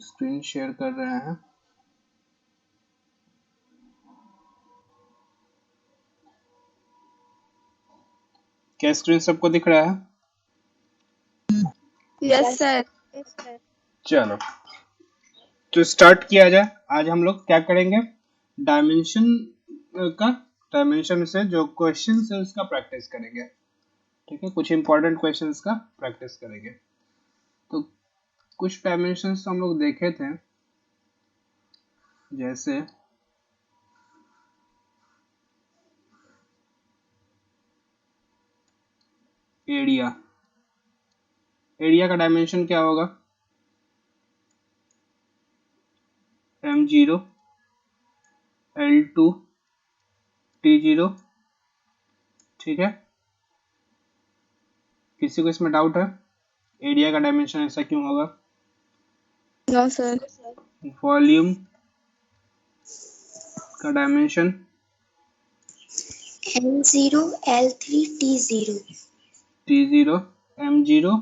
Screen share कर रहे हैं। क्या स्क्रीन सबको दिख रहा है? Yes sir. चलो तो स्टार्ट किया जाए। आज हम लोग क्या करेंगे, डायमेंशन से जो क्वेश्चन है उसका प्रैक्टिस करेंगे। ठीक है, कुछ इंपॉर्टेंट क्वेश्चंस का प्रैक्टिस करेंगे। तो कुछ डायमेंशंस हम लोग देखे थे, जैसे एरिया। एरिया का डायमेंशन क्या होगा? m0 l2 t0। ठीक है, किसी को इसमें डाउट है? एरिया का डायमेंशन ऐसा क्यों होगा? No sir. वॉल्यूम का dimension M0 L3 T0 t0 m0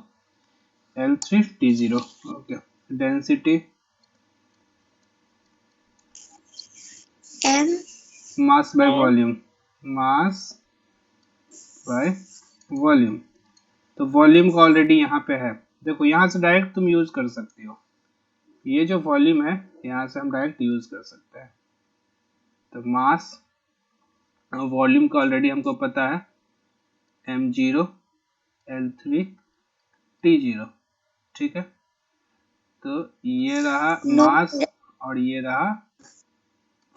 l3 t0। Okay, density M mass by volume, mass by volume. तो वॉल्यूम का ऑलरेडी यहाँ पे है, देखो यहाँ से डायरेक्ट तुम यूज कर सकते हो। ये जो वॉल्यूम है यहाँ से हम डायरेक्ट यूज कर सकते हैं। तो मास वॉल्यूम का ऑलरेडी हमको पता है, m0 l3 t0। ठीक है, तो ये रहा मास और ये रहा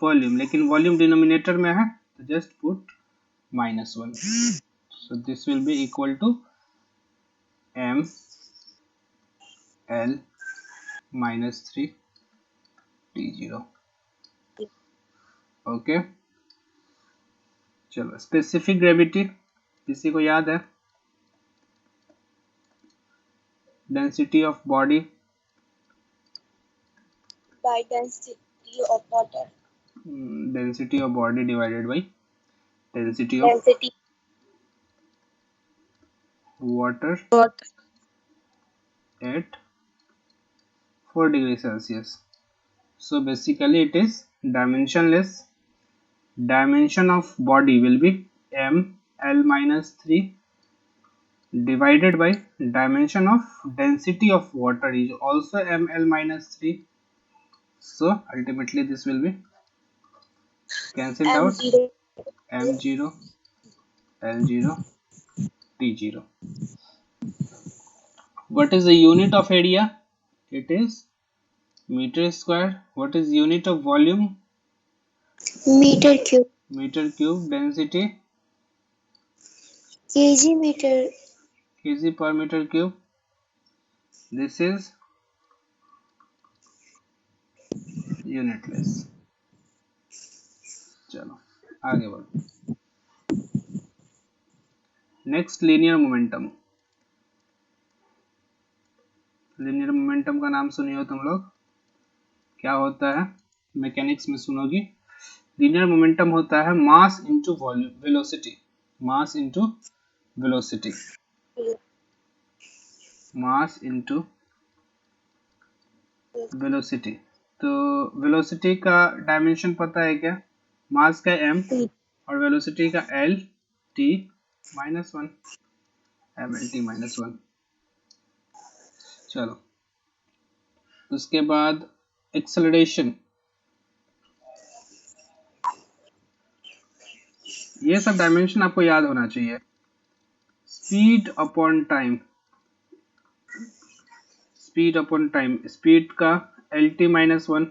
वॉल्यूम, लेकिन वॉल्यूम डिनोमिनेटर में है तो just put -1। So this will be equal to m l -3 t0। ओके, चलो स्पेसिफिक ग्रेविटी किसी को याद है? Density of body by density of water. Density of body divided by density of Density water water. at 4 degree Celsius. So basically it is dimensionless. Dimension of body will be m l minus 3 divided by dimension of density of water is also m l minus 3. So ultimately this will be cancelled out, M0 m0 l0 t0. What is the unit of area? It is meter square. What is unit of volume? meter cube. Meter cube. Density kg meter kg per meter cube. This is unitless. चलो आगे बढ़ो। Next linear momentum. Linear momentum का नाम सुनी हो तुम लोग? क्या होता है? मैकेनिक्स में सुनोगी। लीनियर मोमेंटम होता है mass into volume velocity. Mass into velocity, mass into velocity. तो वेलोसिटी का डायमेंशन पता है क्या? मास का m और वेलोसिटी का l t -1 m l t -1। चलो उसके बाद एक्सेलरेशन। ये सब डायमेंशन आपको याद होना चाहिए। Speed upon time, speed upon time, speed का lt -1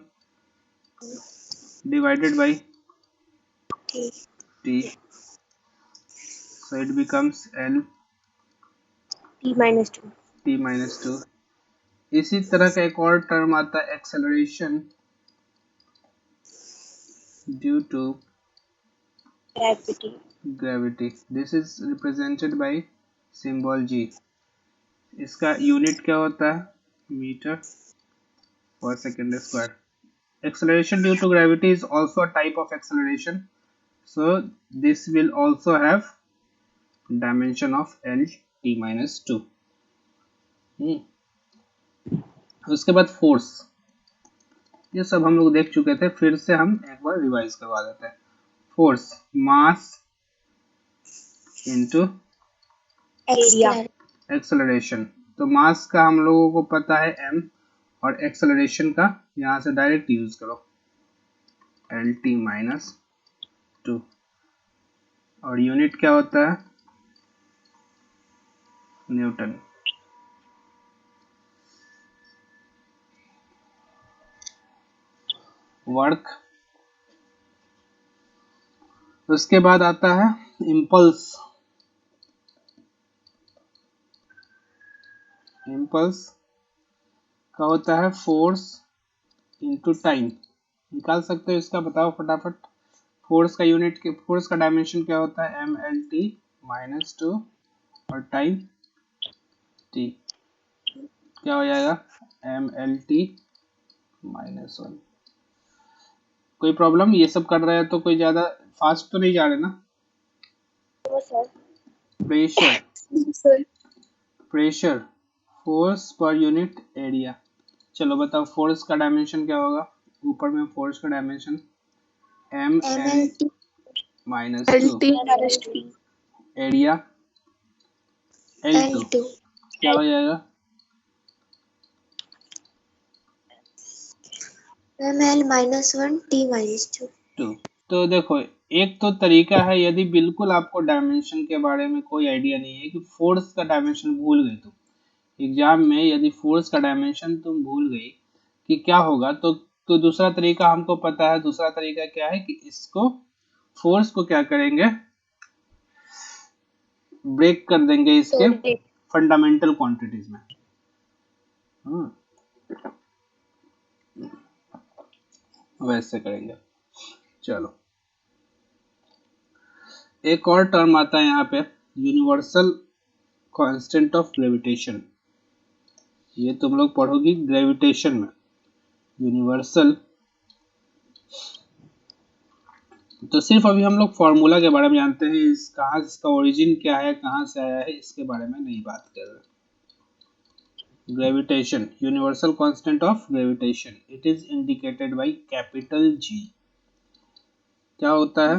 divided by t, so it becomes l t minus 2. t -2। इसी तरह का एक और टर्म आता है acceleration due to gravity. This is represented by symbol g। इसका यूनिट क्या होता है? Metre per second square. Acceleration due to gravity is also a type of acceleration. So this will also have dimension of L t minus 2। उसके बाद force. ये सब हम लोग देख चुके थे, फिर से हम एक बार रिवाइज करवा देते हैं। Force mass into area acceleration. तो मास का हम लोगों को पता है m, और एक्सेलरेशन का यहाँ से डायरेक्ट यूज करो, lt माइनस 2, और यूनिट क्या होता है, न्यूटन। वर्क, उसके बाद आता है इम्पल्स। इम्पल्स का होता है फोर्स इनटू टाइम। निकाल सकते हो इसका, बताओ फटाफट। फोर्स का यूनिट के, फोर्स का डायमेंशन क्या होता है, mlt माइनस 2, और टाइम t क्या हो जाएगा, mlt माइनस 1। कोई प्रॉब्लम, ये सब कर रहे हैं तो कोई ज्यादा फास्ट तो नहीं जा रहे ना। Pressure, sir pressure force per unit area. चलो बताओ फोर्स का डायमेंशन क्या होगा, ऊपर में फोर्स का dimension ml minus 2, area L2 क्या हो जाएगा, ml माइनस 1 t माइनस 2। तो देखो एक तो तरीका है, यदि बिल्कुल आपको डायमेंशन के बारे में कोई आइडिया नहीं है, कि फोर्स का डायमेंशन भूल गए तुम एग्जाम में, यदि फोर्स का डायमेंशन तुम भूल गई कि क्या होगा, तो दूसरा तरीका हमको पता है। दूसरा तरीका क्या है कि इसको, फोर्स को क्या करेंगे, ब्रेक कर देंगे इसके फंडामेंटल क्वांटिटीज में। वैसे करेंगे। चलो एक और टर्म आता है यहाँ पे, यूनिवर्सल कांस्टेंट ऑफ ग्रेविटेशन। ये तुम लोग पढ़ोगी ग्रेविटेशन में, यूनिवर्सल। तो सिर्फ अभी हम लोग फॉर्मूला के बारे में जानते हैं, इस कहाँ इसका ओरिजिन क्या है, कहाँ से आया है, इसके बारे में नहीं बात कर रहे। Gravitation, universal constant of gravitation, it is indicated by capital G. क्या होता है,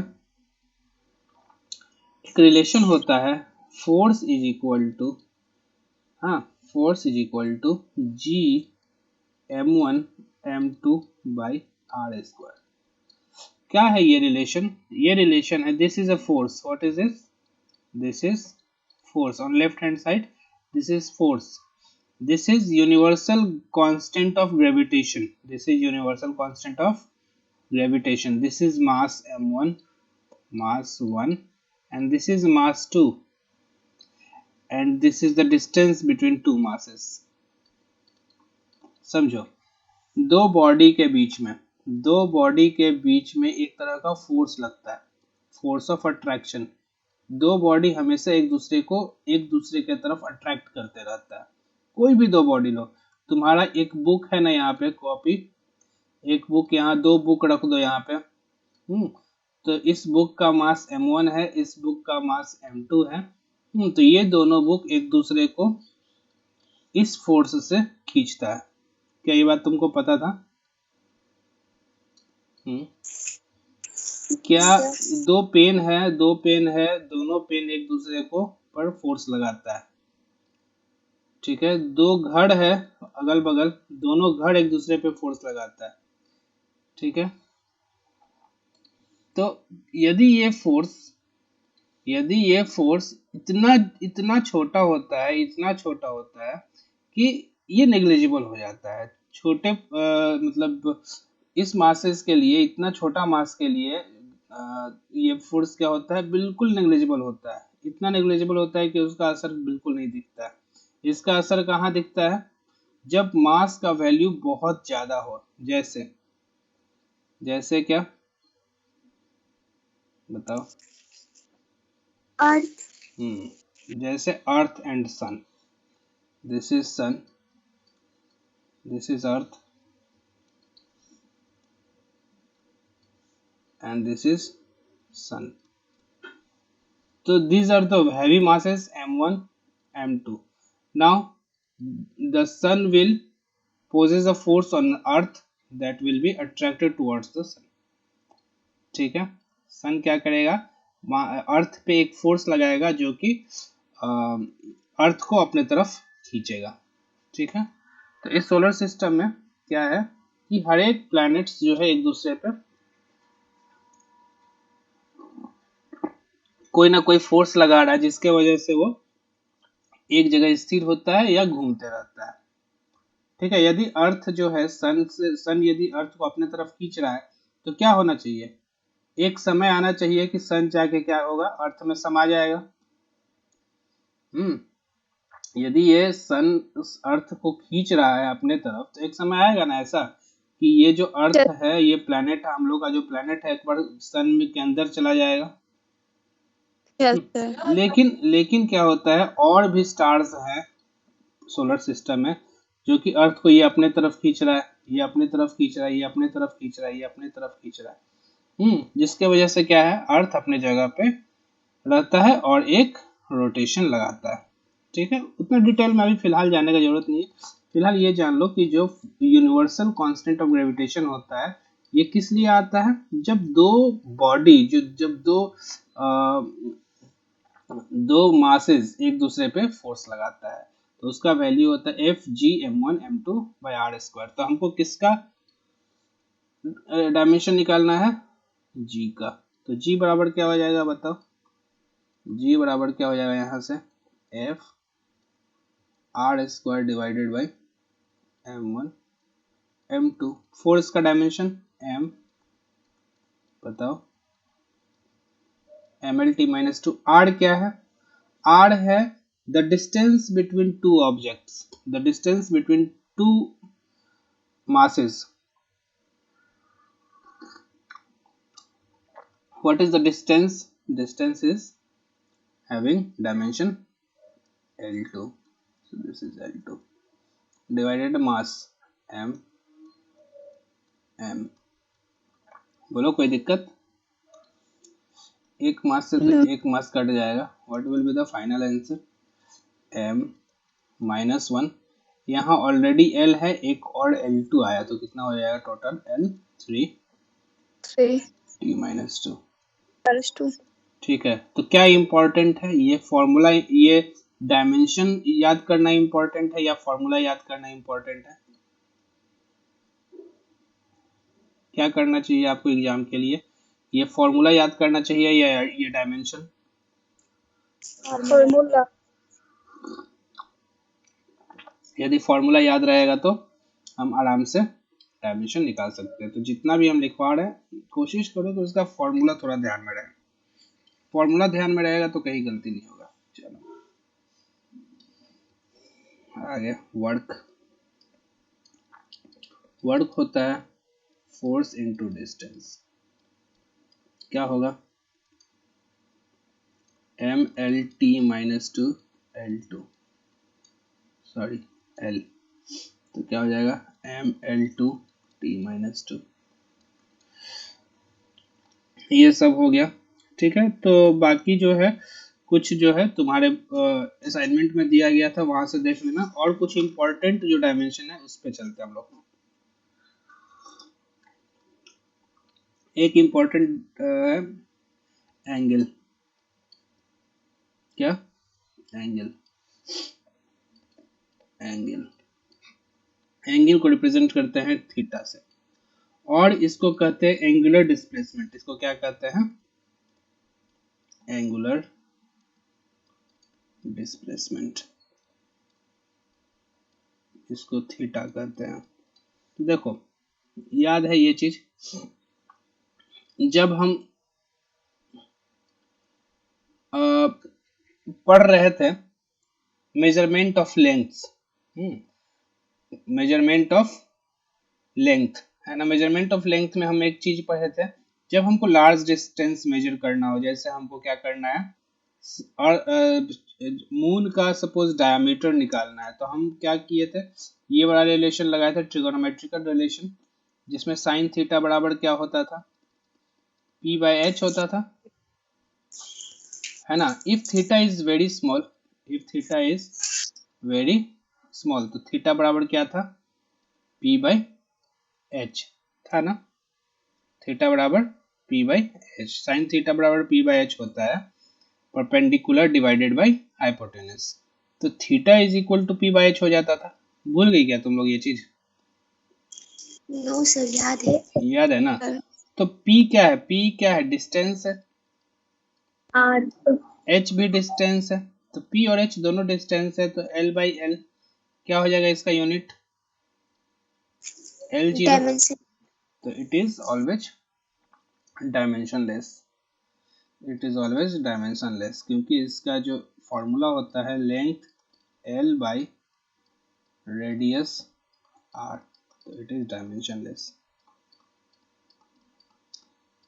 एक रिलेशन होता है, फोर्स इज इक्वल टू, हाँ, force is equal to G m1 m2 by R square. क्या है ये रिलेशन, ये रिलेशन है, this is a force, what is this is force on left hand side, this is force, this is universal constant of gravitation, this is universal constant of gravitation, this is mass m1, mass 1, and this is mass 2, and this is the distance between two masses। समझो, दो body के बीच में, दो body के बीच में एक तरह का फोर्स लगता है, फोर्स ऑफ अट्रैक्शन। दो बॉडी हमेशा एक दूसरे को, एक दूसरे के तरफ अट्रैक्ट करते रहता है। कोई भी दो बॉडी लो, तुम्हारा एक बुक है ना यहाँ पे कॉपी, एक बुक, यहाँ दो बुक रख दो यहाँ पे, तो इस बुक का मास m1 है, इस बुक का मास m2 है, तो ये दोनों बुक एक दूसरे को इस फोर्स से खींचता है। क्या ये बात तुमको पता था? क्या दो पेन है, दो पेन है, दोनों पेन एक दूसरे को पर फोर्स लगाता है, ठीक है। दो घड़ है अगल बगल, दोनों घड़ एक दूसरे पे फोर्स लगाता है, ठीक है। तो यदि ये फोर्स इतना इतना छोटा होता है, इतना छोटा होता है कि ये नेग्लिजिबल हो जाता है, छोटे मतलब इस मासेस के लिए, इतना छोटा मास के लिए ये फोर्स क्या होता है, बिल्कुल नेग्लिजिबल होता है। इतना नेग्लिजिबल होता है कि उसका असर बिल्कुल नहीं दिखता है। इसका असर कहाँ दिखता है, जब मास का वैल्यू बहुत ज्यादा हो, जैसे जैसे क्या बताओ, अर्थ, जैसे earth and sun, this is sun, this is earth, and this is sun. So these are the heavy masses m1 m2. Now the sun will possess a force on earth, that will be attracted towards the sun. ठीक है, सन क्या करेगा, अर्थ पे एक force लगाएगा जो कि अर्थ को अपने तरफ खींचेगा। ठीक है, तो इस सोलर सिस्टम में क्या है कि हर एक प्लैनेट्स जो है एक दूसरे पे कोई ना कोई फोर्स लगा रहा है, जिसके वजह से वो एक जगह स्थिर होता है या घूमते रहता है। ठीक है, यदि अर्थ जो है सन यदि अर्थ को अपने तरफ खींच रहा है तो क्या होना चाहिए, एक समय आना चाहिए कि सन जाके क्या होगा, अर्थ में समा जाएगा। यदि ये सन उस अर्थ को खींच रहा है अपने तरफ तो एक समय आएगा ना ऐसा कि ये जो अर्थ है, ये प्लेनेट, हम लोग का जो प्लेनेट है, एक बार सन के अंदर चला जाएगा। लेकिन क्या होता है, और भी स्टार्स हैं सोलर सिस्टम में जो कि अर्थ को ये अपने तरफ खींच रहा है, ये अपने तरफ खींच रहा है, ये अपने तरफ खींच रहा है, ये अपने तरफ खींच रहा है। जिसके वजह से क्या है, अर्थ अपने जगह पे रहता है और एक रोटेशन लगाता है। ठीक है, उतना डिटेल में अभी फिलहाल जानने की जरूरत नहीं है। फिलहाल ये जान लो कि जो यूनिवर्सल कांस्टेंट ऑफ ग्रेविटेशन होता है, ये किस लिए आता है, जब दो बॉडी जब दो मासेस एक दूसरे पे फोर्स लगाता है, तो उसका वैल्यू होता है Fg m1m2/r²। तो हमको किसका डायमेंशन निकालना है, g का। तो g बराबर क्या हो जाएगा बताओ, g बराबर क्या हो जाएगा यहाँ से, F(r²) divided by m1 m2। Force का डायमेंशन m, बताओ mlt-2। r क्या है, r है the distance between two objects, the distance between two masses. What is the distance, distance is having dimension L2, so this is L2 divided mass m, बोलो कोई दिक्कत, एक मास से तो एक मास कट जाएगा। What will be the final answer, m-1। यहाँ already L है, एक और L2 आया तो कितना हो जाएगा टोटल, L3 T-2। ठीक है, तो क्या इम्पोर्टेंट है, ये फॉर्मूला, ये डायमेंशन याद करना इम्पोर्टेंट है या फॉर्मूला याद करना इम्पोर्टेंट है, क्या करना चाहिए आपको एग्जाम के लिए, ये फॉर्मूला याद करना चाहिए या ये डायमेंशन, फॉर्मूला। यदि फॉर्मूला याद रहेगा तो हम आराम से डायमेंशन निकाल सकते हैं। तो जितना भी हम लिखवा रहे हैं कोशिश करो तो उसका फॉर्मूला थोड़ा ध्यान में रहे, फॉर्मूला ध्यान में रहेगा तो कहीं गलती नहीं होगा। चलो आगे, वर्क होता है फोर्स इनटू डिस्टेंस, क्या होगा mlt-2 L2, सॉरी L, तो क्या हो जाएगा ml2t-2। ये सब हो गया। ठीक है, तो बाकी जो है कुछ जो है तुम्हारे असाइनमेंट में दिया गया था, वहां से देख लेना, और कुछ इंपॉर्टेंट जो डायमेंशन है उस पे चलते हैं हम लोग। एक इंपॉर्टेंट एंगल, क्या एंगल को रिप्रेजेंट करते हैं थीटा से, और इसको कहते हैं एंगुलर डिस्प्लेसमेंट। इसको क्या कहते हैं, एंगुलर डिस्प्लेसमेंट, इसको थीटा कहते हैं। देखो याद है ये चीज, जब हम पढ़ रहे थे measurement of length, measurement of length है ना, मेजरमेंट ऑफ लेंथ में हम एक चीज पढ़े थे, जब हमको लार्ज डिस्टेंस मेजर करना हो, जैसे हमको क्या करना है, और मून का सपोज डायमीटर निकालना है, तो हम क्या किए थे, ये वाला रिलेशन लगाए थे, ट्रिगोनोमेट्रिकल रिलेशन, जिसमें साइन थीटा बराबर क्या होता था, P/h होता था, है ना। If theta is very small, तो थीटा बराबर क्या था, P/h, एच था ना, थीटा बराबर P by H, sine theta बराबर पी बाई एच होता है परपेंडिकुलर डिवाइडेड बाई हाइपोटेनस। तो theta is equal to P by H हो जाता था। भूल गई क्या तुम लोग ये चीज? नो सर, याद है। याद है ना? तो पी क्या है? पी क्या है? डिस्टेंस है। आर। एच भी डिस्टेंस है, तो पी और एच दोनों डिस्टेंस है, तो एल बाई एल क्या हो जाएगा इसका यूनिट? L zero. डायमेंशन। तो it is always dimensionless, it is always dimensionless, क्योंकि इसका जो फॉर्मूला होता है length L by radius R, तो इट इज डायमेंशनलेस।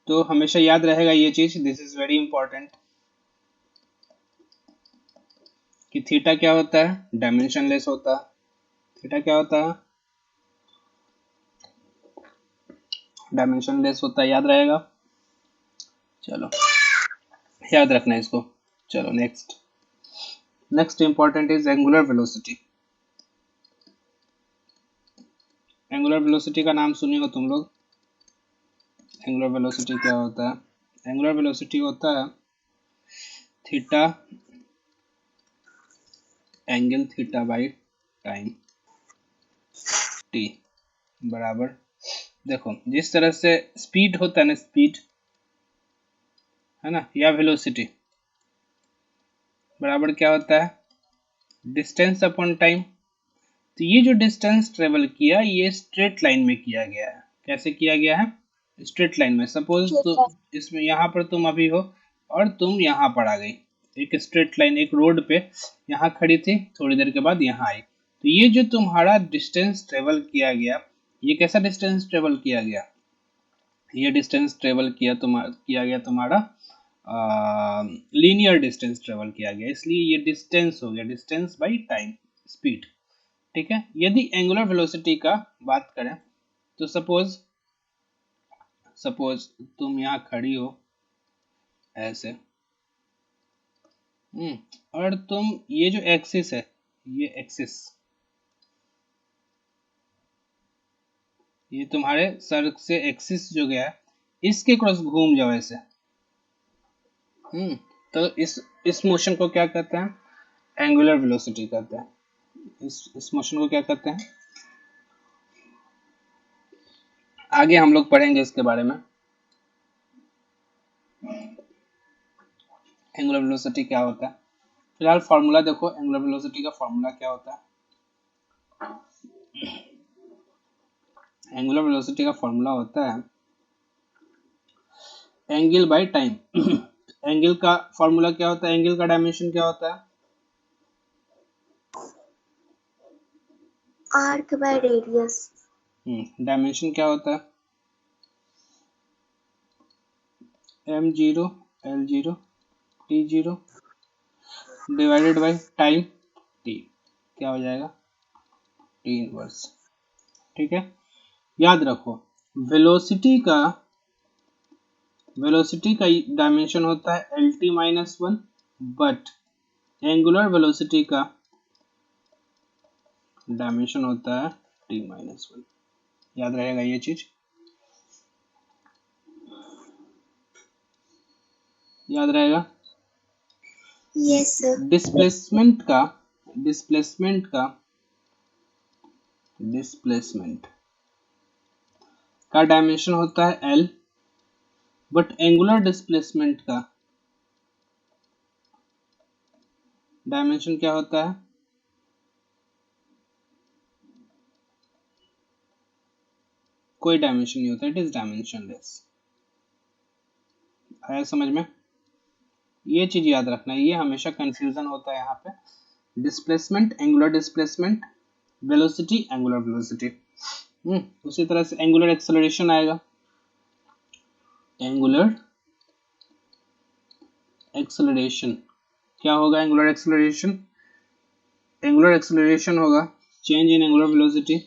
तो हमेशा याद रहेगा ये चीज, दिस इज वेरी इंपॉर्टेंट, कि थीटा क्या होता है? डायमेंशनलेस होता है। थीटा क्या होता है? डायमेंशनलेस होता है, याद रहेगा। चलो याद रखना इसको। चलो next, next important is angular velocity. Angular velocity का नाम सुने हो तुम लोग? एंगुलर वेलोसिटी क्या होता है? एंगुलर वेलोसिटी होता है theta angle theta by time T बराबर, देखो जिस तरह से स्पीड होता है ना, स्पीड है ना, या वेलोसिटी बराबर क्या होता है? Distance upon time. तो ये जो डिस्टेंस ट्रेवल किया ये स्ट्रेट लाइन में किया गया है। कैसे किया गया है? स्ट्रेट लाइन में। सपोज तो इसमें यहाँ पर तुम अभी हो और तुम यहाँ पर आ गई, एक स्ट्रेट लाइन एक रोड पे यहाँ खड़ी थी, थोड़ी देर के बाद यहाँ आई, तो ये जो तुम्हारा डिस्टेंस ट्रेवल किया गया, ये कैसा डिस्टेंस ट्रेवल किया गया? ये डिस्टेंस ट्रेवल किया गया तुम्हारा लीनियर डिस्टेंस ट्रेवल किया गया, इसलिए ये डिस्टेंस हो गया, डिस्टेंस बाई टाइम स्पीड। ठीक है। यदि एंगुलर वेलोसिटी का बात करें तो सपोज तुम यहाँ खड़ी हो ऐसे, और तुम ये जो एक्सिस है, ये एक्सिस, ये तुम्हारे सर से एक्सिस जो गया है इसके क्रॉस घूम जाओ ऐसे, तो इस मोशन को क्या कहते हैं? एंगुलर वेलोसिटी कहते हैं। इस मोशन को क्या कहते हैं? आगे हम लोग पढ़ेंगे इसके बारे में। एंगुलर वेलोसिटी क्या होता है? फिलहाल फॉर्मूला देखो, एंगुलर वेलोसिटी का फॉर्मूला क्या होता है? एंगुलर वेलोसिटी का फॉर्मूला होता है एंगल बाय टाइम। एंगल का फॉर्मूला क्या होता है? एंगल का डायमेंशन क्या होता है? Arc by radius. डायमेंशन क्या होता है? m0 l0 t0 divided by time t, क्या हो जाएगा? t inverse. ठीक है। याद रखो वेलोसिटी का डायमेंशन होता है lt-1, बट एंगुलर वेलोसिटी का डायमेंशन होता है t-1। याद रहेगा ये चीज, याद रहेगा। Yes sir. डिस्प्लेसमेंट का डायमेंशन होता है l, बट एंगुलर डिस्प्लेसमेंट का डायमेंशन क्या होता है? कोई डायमेंशन नहीं होता, इट इज डायमेंशनलेस। आया समझ में? ये चीज याद रखना, ये हमेशा कंफ्यूजन होता है यहाँ पे। Displacement angular displacement, velocity angular velocity. उसी तरह से एंगुलर एक्सेलरेशन आएगा। एंगुलर एक्सेलरेशन क्या होगा? एंगुलर एक्सेलरेशन होगा change in angular velocity,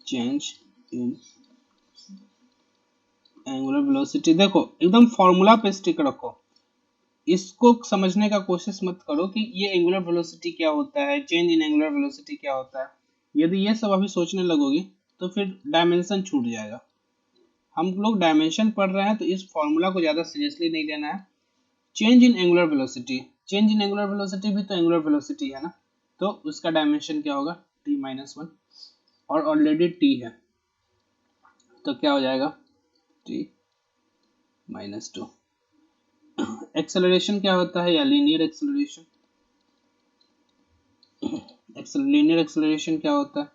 change in angular velocity. देखो एकदम फॉर्मूला पे स्टिक रखो, इसको समझने का कोशिश मत करो कि ये एंगुलर वेलोसिटी क्या होता है, चेंज इन एंगुलर वेलोसिटी क्या होता है। यदि ये सब अभी सोचने लगोगी तो फिर डायमेंशन छूट जाएगा। हम लोग डायमेंशन पढ़ रहे हैं तो इस फॉर्मूला को ज़्यादा सीरियसली नहीं लेना है। Change in angular velocity, change in angular velocity भी तो एंगुलर वेलोसिटी है ना, तो उसका डायमेंशन क्या होगा t-1, और ऑलरेडी t है तो क्या हो जाएगा t-2। एक्सेलरेशन क्या होता है, या लीनियर एक्सेलरेशन, लीनियर एक्सेलरेशन क्या होता है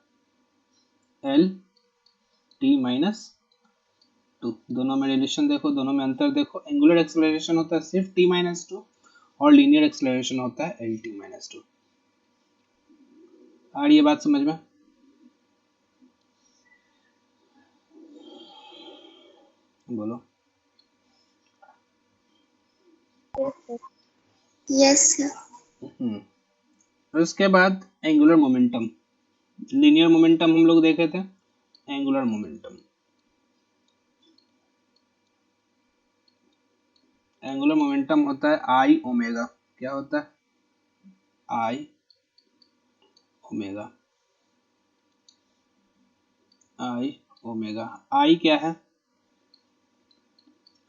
L-t-2। दोनों में रिलेशन देखो, दोनों में अंतर देखो। एंगुलर एक्सेलरेशन होता है सिर्फ t-2 और लीनियर एक्सेलरेशन होता है L-t-2। आ रही है बात समझ में? बोलो। Yes sir. और उसके बाद एंगुलर मोमेंटम, लीनियर मोमेंटम हम लोग देखे थे, एंगुलर मोमेंटम, एंगुलर मोमेंटम होता है आई ओमेगा। क्या होता है आई ओमेगा, आई ओमेगा। आई क्या है,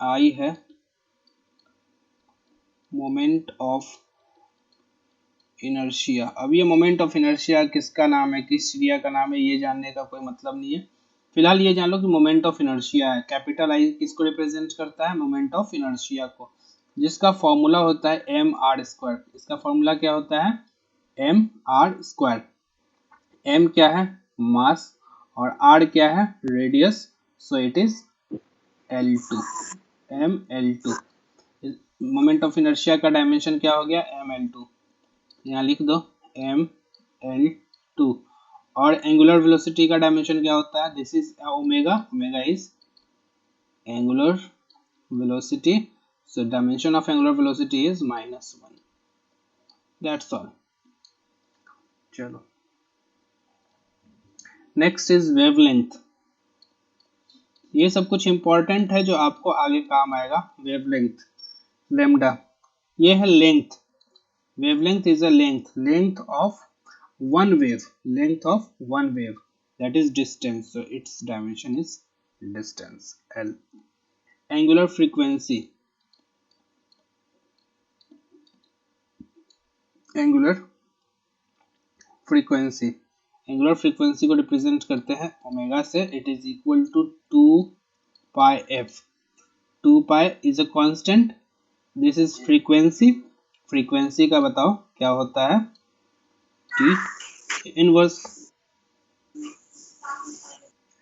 आई है मोमेंट ऑफ इनर्शिया। अब ये मोमेंट ऑफ इनर्शिया किसका नाम है, किस क्रिया का नाम है, ये जानने का कोई मतलब नहीं है। फिलहाल ये जान लो कि मोमेंट ऑफ इनर्शिया है। कैपिटल आई किसको रिप्रेजेंट करता है, मोमेंट ऑफ इनर्शिया को, जिसका फॉर्मूला होता है एम आर स्क्वायर। इसका फॉर्मूला क्या होता है एम आर स्क्वायर। एम क्या है मास और आर क्या है radius, so it is L2, mL2। Moment of inertia का डायमेंशन क्या हो गया mL2, यहाँ लिख दो mL2। और एंगुलर वेलोसिटी का डायमेंशन क्या होता है, this is omega, omega is angular velocity, so dimension of angular velocity is -1। that's all। चलो नेक्स्ट इज वेवलेंथ। ये सब कुछ इंपॉर्टेंट है जो आपको आगे काम आएगा। वेवलेंथ, लेमडा, ये है length. Wavelength is a length of one wave, length of one wave, that is distance, so its dimension is distance L। angular frequency, angular frequency, angular frequency को रिप्रेजेंट करते हैं ओमेगा से। It is equal to 2 pi f। 2 pi is a constant, this is frequency. Frequency का बताओ क्या होता है t inverse.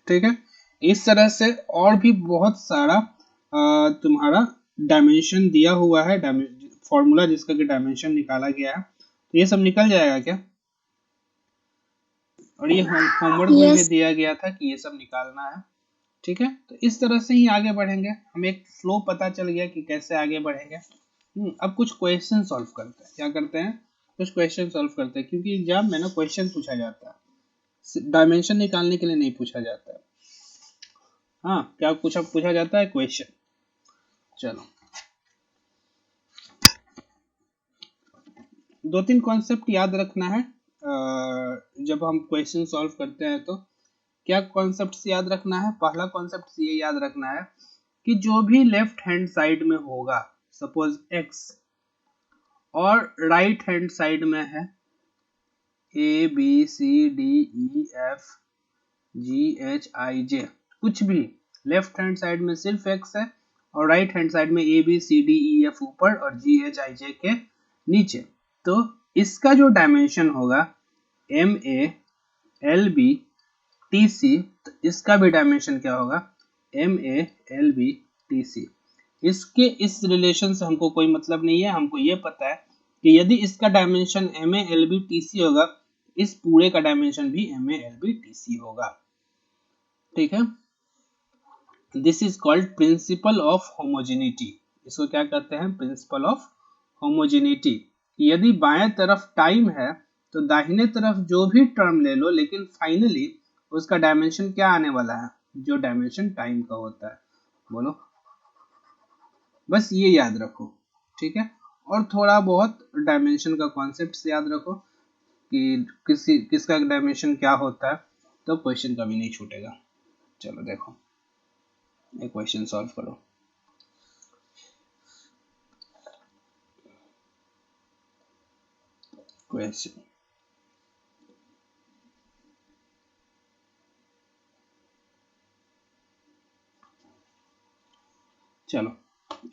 ठीक है, इस तरह से और भी बहुत सारा तुम्हारा डायमेंशन दिया हुआ है, फॉर्मूला जिसका कि डायमेंशन निकाला गया है। तो ये सब निकल जाएगा क्या, और ये होमवर्क में भी दिया गया था कि ये सब निकालना है। ठीक है, तो इस तरह से ही आगे बढ़ेंगे। हमें एक फ्लो पता चल गया कि कैसे आगे बढ़ेंगे। अब कुछ क्वेश्चन सॉल्व करते हैं। क्या करते हैं, कुछ क्वेश्चन सॉल्व करते हैं, क्योंकि एग्जाम में ना क्वेश्चन पूछा जाता है, डायमेंशन निकालने के लिए नहीं पूछा जाता है। हाँ, क्या पूछा जाता है क्वेश्चन। चलो 2-3 कॉन्सेप्ट याद रखना है जब हम क्वेश्चन सॉल्व करते हैं। तो क्या कॉन्सेप्ट याद रखना है, पहला कॉन्सेप्ट ये याद रखना है कि जो भी लेफ्ट हैंड साइड में होगा, सपोज x, और राइट हैंड साइड में है A B C D E F G H I J, कुछ भी लेफ्ट हैंड साइड में सिर्फ x है और राइट हैंड साइड में A B C D E F ऊपर और G H I J के नीचे, तो इसका जो डायमेंशन होगा MA LB TC, तो इसका भी डायमेंशन क्या होगा MA LB TC। इसके इस रिलेशन से हमको कोई मतलब नहीं है। हमको ये पता है कि यदि इसका डायमेंशन MA LB TC होगा, इस पूरे का डायमेंशन भी MA LB TC होगा। ठीक है, this is called principle of homogeneity. इसको क्या कहते हैं, प्रिंसिपल ऑफ होमोजेनिटी। यदि बाएं तरफ टाइम है तो दाहिने तरफ जो भी टर्म ले लो, लेकिन फाइनली उसका डायमेंशन क्या आने वाला है, जो डायमेंशन टाइम का होता है। बोलो, बस ये याद रखो। ठीक है, और थोड़ा बहुत डायमेंशन का कॉन्सेप्ट याद रखो। कि किसका डायमेंशन क्या होता है, तो क्वेश्चन कभी नहीं छूटेगा। चलो देखो एक क्वेश्चन सॉल्व करो। क्वेश्चन चलो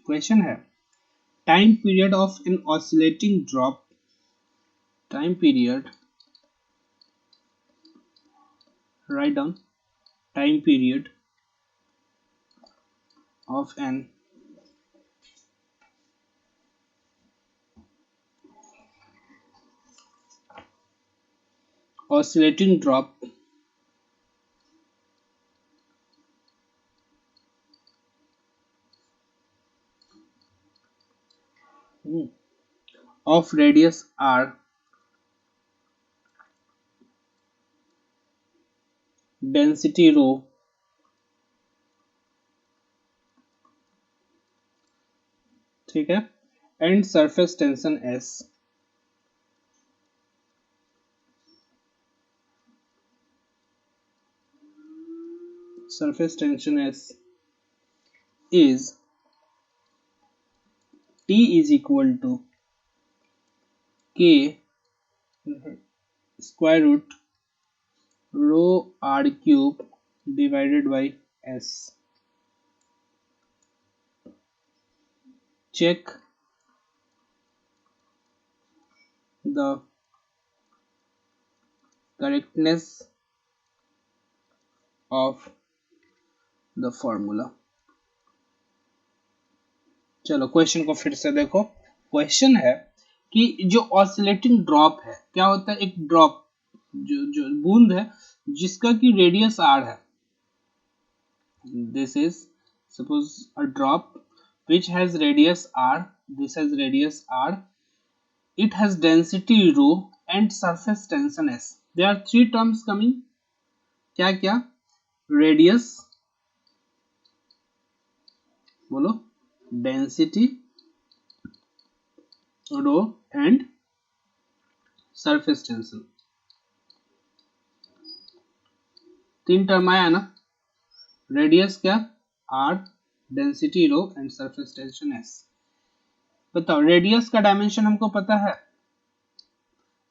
क्वेश्चन है time period of an oscillating drop, time period, write down, time period of an oscillating drop of radius r, density rho, ठीक है, and surface tension s, surface tension s is T is equal to k square root rho r cube divided by s. Check the correctness of the formula. चलो question को फिर से देखो। Question है कि जो ऑसिलेटिंग ड्रॉप है, क्या होता है, एक ड्रॉप जो बूंद है जिसका की रेडियस r है, this is suppose a drop which has radius r, this has radius r, it has density rho and surface tension s. There are three terms coming, क्या क्या, रेडियस, बोलो, density rho and surface tension, तीन term आया ना, radius क्या, r, density rho and surface tension s। बताओ radius का dimension हमको पता है।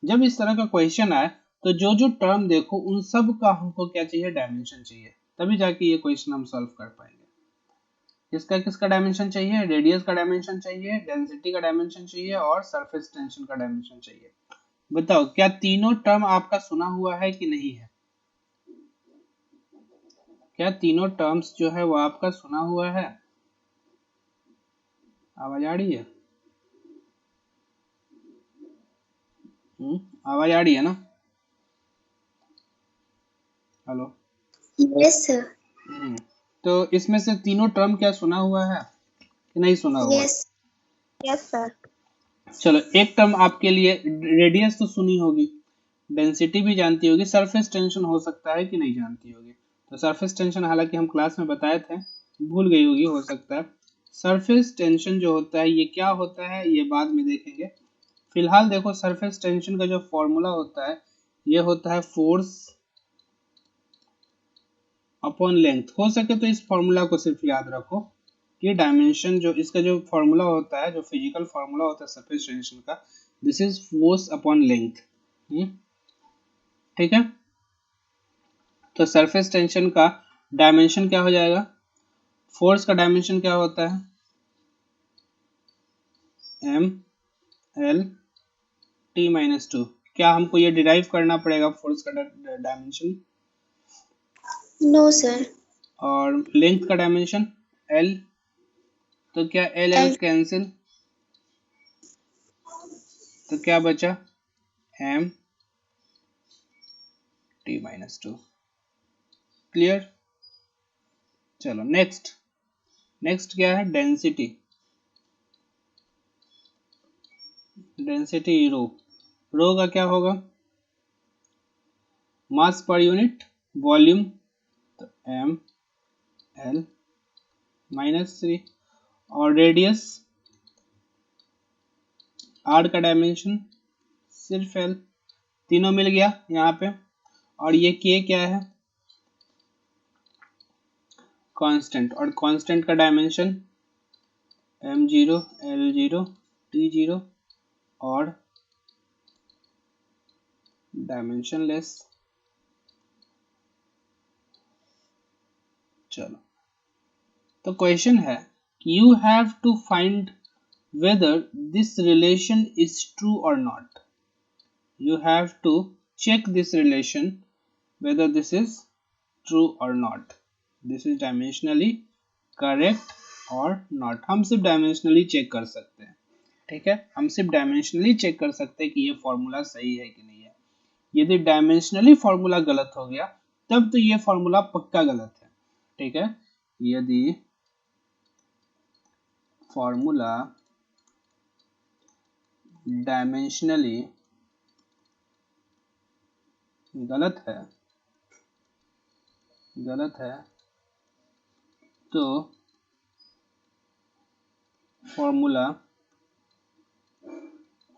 जब इस तरह का क्वेश्चन आए तो जो जो टर्म देखो उन सब का हमको क्या चाहिए, डायमेंशन चाहिए, तभी जाके ये क्वेश्चन हम सॉल्व कर पाएंगे। किसका किसका डायमेंशन चाहिए, रेडियस का डायमेंशन चाहिए, डेंसिटी का डायमेंशन चाहिए और सरफेस टेंशन का डायमेंशन चाहिए। बताओ क्या तीनों टर्म आपका सुना हुआ है कि नहीं है, क्या तीनों टर्म्स जो है वो आपका सुना हुआ है, आवाज आ रही है, आवाज आ रही है ना, हेलो, यस सर, तो इसमें से तीनों टर्म क्या सुना हुआ है कि नहीं सुना हुआ? Yes yes sir. चलो एक टर्म आपके लिए, रेडियस तो सुनी होगी, डेंसिटी भी जानती होगी, सरफेस टेंशन हो सकता है कि नहीं जानती होगी। तो सरफेस टेंशन हालांकि हम क्लास में बताए थे, भूल गई होगी हो सकता है। सरफेस टेंशन जो होता है ये क्या होता है ये बाद में देखेंगे। फिलहाल देखो सरफेस टेंशन का जो फॉर्मूला होता है ये होता है फोर्स अपॉन लेंथ। हो सके तो इस फॉर्मूला को सिर्फ याद रखो कि डायमेंशन जो इसका जो फॉर्मूला होता है, जो फिजिकल फॉर्मूला होता है सरफेस टेंशन का, this is force upon length. ठीक है, तो सरफेस टेंशन का डायमेंशन क्या हो जाएगा, फोर्स का डायमेंशन क्या होता है, M L T minus two. क्या हमको ये डिराइव करना पड़ेगा फोर्स का डायमेंशन? No sir. और लेंथ का डायमेंशन एल, तो क्या एल एल कैंसिल, तो क्या बचा, M T minus two. Clear? चलो नेक्स्ट, नेक्स्ट क्या है, डेंसिटी, डेंसिटी रो, रो का क्या होगा, मास पर यूनिट वॉल्यूम, तो एम एल माइनस थ्री, और रेडियस आर का डायमेंशन सिर्फ एल, तीनों मिल गया यहाँ पे। और ये k क्या है? कांस्टेंट, और कांस्टेंट का डायमेंशन m0 l0 t0 और डायमेंशनलेस। चलो, तो क्वेश्चन है you have to find whether this relation is true और not. You have to check this relation whether this is true or not, this is dimensionally correct or not। हम सिर्फ dimensionally check कर सकते हैं, ठीक है, हम सिर्फ डायमेंशनली चेक कर सकते हैं कि ये फॉर्मूला सही है कि नहीं है। यदि डायमेंशनली फॉर्मूला गलत हो गया तब तो ये फॉर्मूला पक्का गलत है, ठीक है। यदि फॉर्मूला डायमेंशनली गलत है तो फॉर्मूला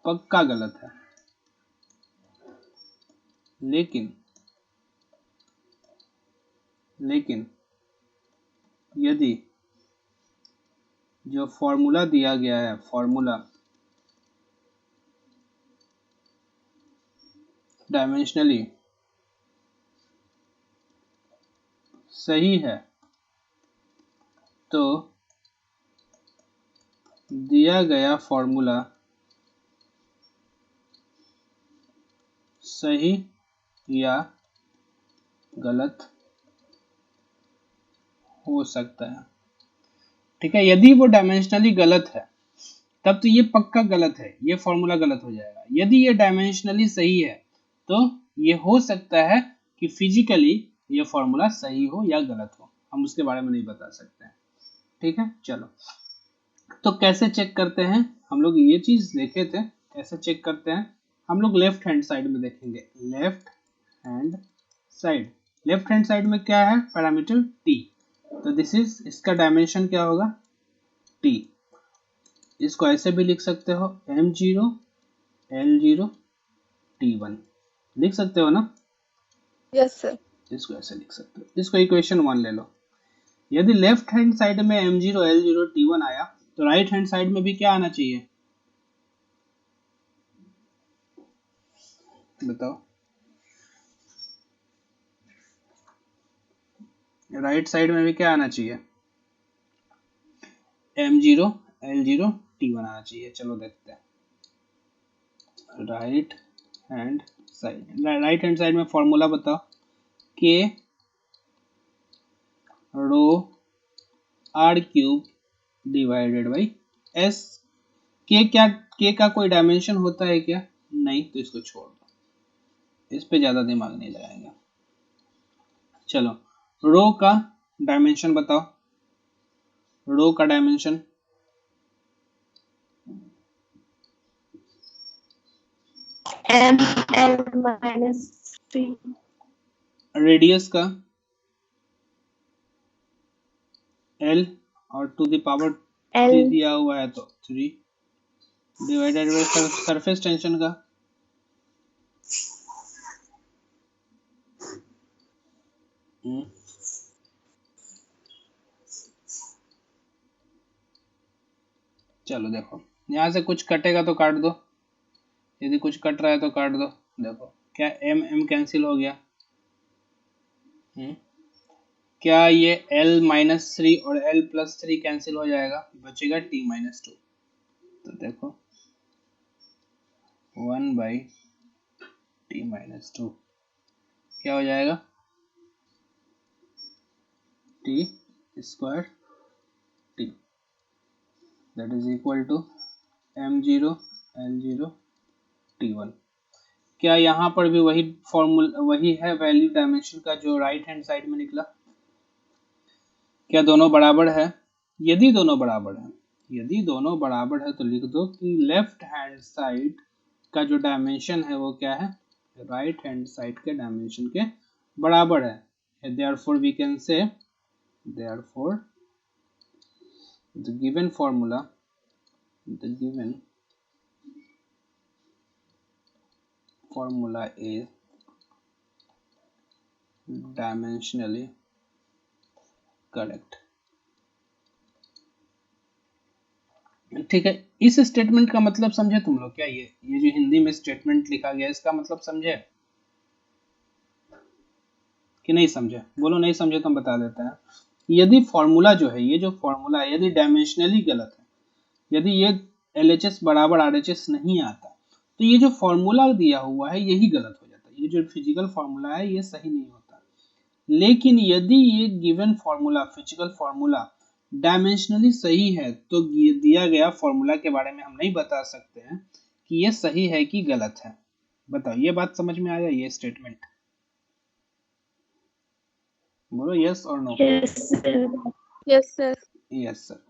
पक्का गलत है। लेकिन यदि जो फॉर्मूला दिया गया है, फॉर्मूला डायमेंशनली सही है तो दिया गया फॉर्मूला सही या गलत हो सकता है, ठीक है। यदि वो डायमेंशनली गलत है तब तो ये पक्का गलत है, ये फॉर्मूला गलत हो जाएगा। यदि ये डायमेंशनली सही है तो ये हो सकता है कि फिजिकली ये फॉर्मूला सही हो या गलत हो, हम उसके बारे में नहीं बता सकते हैं, ठीक है। चलो, तो कैसे चेक करते हैं, हम लोग ये चीज देखे थे कैसे चेक करते हैं। हम लोग लेफ्ट हैंड साइड में देखेंगे, लेफ्ट हैंड साइड में क्या है, पैरामीटर t, तो दिस इज, इसका डायमेंशन क्या होगा, t। इसको ऐसे भी लिख सकते हो m0 l0 t1, लिख सकते हो ना। Yes sir. इसको ऐसे लिख सकते हो, इसको इक्वेशन 1 ले लो। यदि लेफ्ट हैंड साइड में m0 l0 t1 आया तो राइट हैंड साइड में भी क्या आना चाहिए, बताओ। राइट साइड में भी क्या आना चाहिए, m0 l0 t1 आना चाहिए। चलो देखते हैं राइट हैंड साइड में फॉर्मूला बताओ, k rho r cube divided by s। k का कोई डायमेंशन होता है क्या, नहीं, तो इसको छोड़ दो, इस पे ज्यादा दिमाग नहीं लगाएंगे। चलो, रो का डायमेंशन बताओ, रो का डायमेंशन ml-3। रेडियस का l और टू द पावर 3 दिया हुआ है तो 3 डिवाइडेड बाय सरफेस टेंशन का चलो देखो, यहाँ से कुछ कटेगा तो काट दो, यदि कुछ कट रहा है तो काट दो। देखो क्या m कैंसिल हो गया, क्या ये l-3 और l+3 कैंसिल हो जाएगा, बचेगा t-2। तो देखो 1/t-2 क्या हो जाएगा, t² t, that is equal to m0 l0 t1। क्या यहाँ पर भी वही फॉर्मूला, वही है वैल्यू डायमेंशन का जो राइट हैंड साइड में निकला, क्या दोनों बराबर है। यदि दोनों बराबर है तो लिख दो कि लेफ्ट हैंड साइड का जो डायमेंशन है वो क्या है, राइट हैंड साइड के डायमेंशन के बराबर है। therefore we can say, therefore the given formula is dimensionally correct। ठीक है, इस स्टेटमेंट का मतलब समझे तुम लोग क्या? ये जो हिंदी में स्टेटमेंट लिखा गया इसका मतलब समझे कि नहीं समझे? बोलो नहीं समझे तो हम बता देते हैं। यदि फॉर्मूला जो है, ये जो फॉर्मूला है, यदि डायमेंशनली गलत है, यदि ये LHS बराबर RHS नहीं आता, तो ये जो फॉर्मूला दिया हुआ है यही गलत हो जाता है। ये जो फिजिकल फॉर्मूला है ये सही नहीं होता। लेकिन यदि ये given formula, physical formula dimensionally सही है, तो दिया गया फॉर्मूला के बारे में हम नहीं बता सकते हैं कि ये सही है कि गलत है। बताओ, ये बात समझ में आया? ये स्टेटमेंट बोलो यस और no. Yes sir. Yes sir. Yes sir.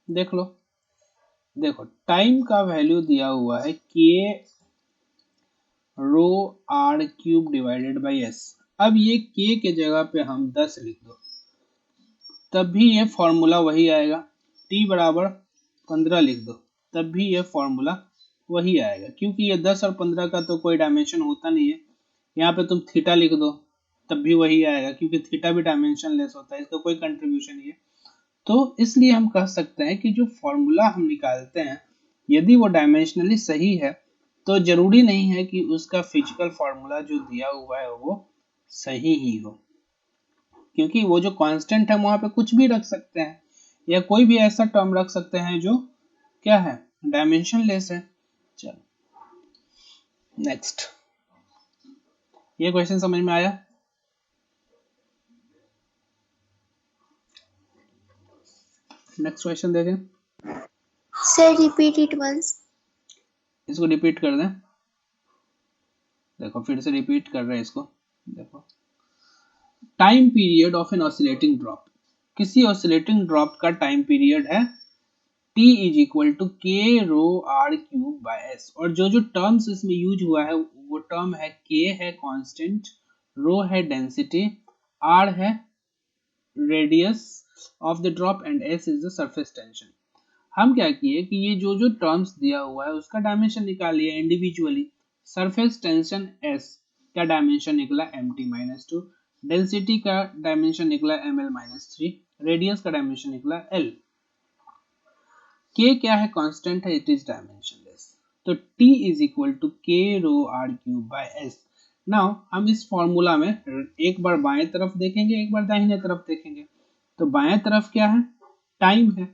देख लो, देखो टाइम का वैल्यू दिया हुआ है k rho r cube divided by s। अब ये k के जगह पे हम 10 लिख दो, तब भी ये फॉर्मूला वही आएगा। t बराबर 15 लिख दो, तब भी ये फॉर्मूला वही आएगा, क्योंकि ये 10 और 15 का तो कोई डायमेंशन होता नहीं है। यहाँ पे तुम थीटा लिख दो, तब भी वही आएगा, क्योंकि थीटा भी डायमेंशन लेस होता है, इसका कोई कंट्रीब्यूशन नहीं है। तो इसलिए हम कह सकते हैं कि जो फॉर्मूला हम निकालते हैं, यदि वो डायमेंशनली सही है, तो जरूरी नहीं है कि उसका फिजिकल फॉर्मूला जो दिया हुआ है वो सही ही हो, क्योंकि वो जो कांस्टेंट है वहां पे कुछ भी रख सकते हैं, या कोई भी ऐसा टर्म रख सकते हैं जो क्या है, डायमेंशन लेस है। चलो नेक्स्ट, ये क्वेश्चन समझ में आया? नेक्स्ट क्वेश्चन देखें। Sir repeat it once. इसको रिपीट कर दें, देखो फिर से रिपीट कर रहे हैं इसको। देखो, time period of an oscillating drop, किसी ऑसिलेटिंग ड्रॉप का टाइम पीरियड है t is equal to k rho r cube by s। और जो जो टर्म्स इसमें यूज हुआ है वो टर्म है k है कांस्टेंट, रो है डेंसिटी, r है radius of the drop and s is the surface tension. हम क्या किए कि ये जो जो टर्म्स दिया हुआ है उसका डायमेंशन निकाल लिया इंडिविजुअली। सरफेस टेंशन s का डायमेंशन निकला mt-2, डेंसिटी का डायमेंशन निकला ml-3, रेडियस का डायमेंशन निकला l। k क्या है? कांस्टेंट है, इट इज डायमेंशनलेस। तो t is equal to k rho r cube by s। Now हम इस फॉर्मूला में एक बार बाएं तरफ देखेंगे, एक बार दाहिने तरफ देखेंगे। तो बाएं तरफ क्या है? टाइम है।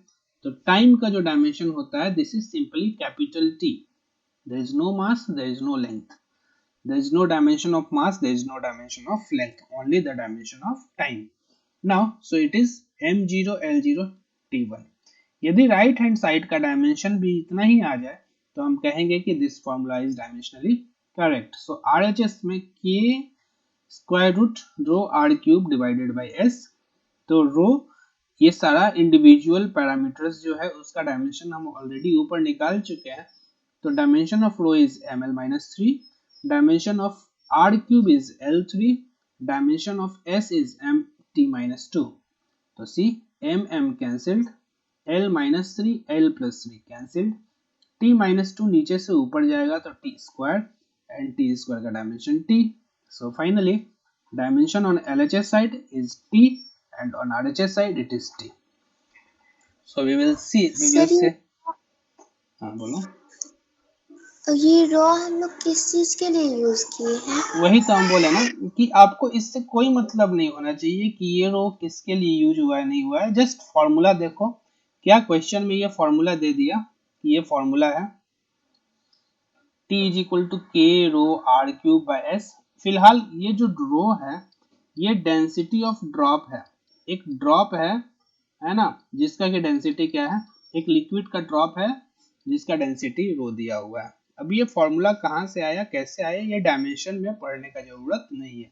तो टाइम का जो डायमेंशन होता है, this is simply capital T। There is no mass, there is no length, there is no dimension of mass, there is no dimension of length, only the dimension of time. Now so it is m0 l0 t1। यदि right hand side का dimension भी इतना ही आ जाए तो हम कहेंगे कि this formula is dimensionally correct. So RHS में k square root rho r cube divided by s। तो रो ये सारा इंडिविजुअल पैरामीटर्स जो है उसका डायमेंशन हम ऑलरेडी ऊपर निकाल चुके हैं। तो dimension of rho is ml-3, dimension of r cube is l3, dimension of s is mt-2। तो सी m cancelled, l-3 l+3 cancelled, t-2 नीचे से ऊपर जाएगा तो t square and t square का dimension t। So finally dimension on LHS side is t and on RHS side it is t. So we will see, we will say, हाँ बोलो। ये रो हम लोग किस चीज के लिए यूज किए हैं? वही तो हम बोले ना कि आपको इससे कोई मतलब नहीं होना चाहिए कि ये रो किसके लिए यूज हुआ है नहीं हुआ है, जस्ट फॉर्मूला देखो। क्या क्वेश्चन में ये फॉर्मूला दे दिया कि ये फॉर्मूला है t is equal to k rho r cube by s। फिलहाल ये जो रो है ये डेंसिटी ऑफ ड्रॉप है, एक ड्रॉप है ना, जिसका की डेंसिटी क्या है, एक लिक्विड का ड्रॉप है जिसका डेंसिटी रो दिया हुआ है। अब ये फॉर्मूला कहाँ से आया, कैसे आया, ये डायमेंशन में पढ़ने का जरूरत नहीं है।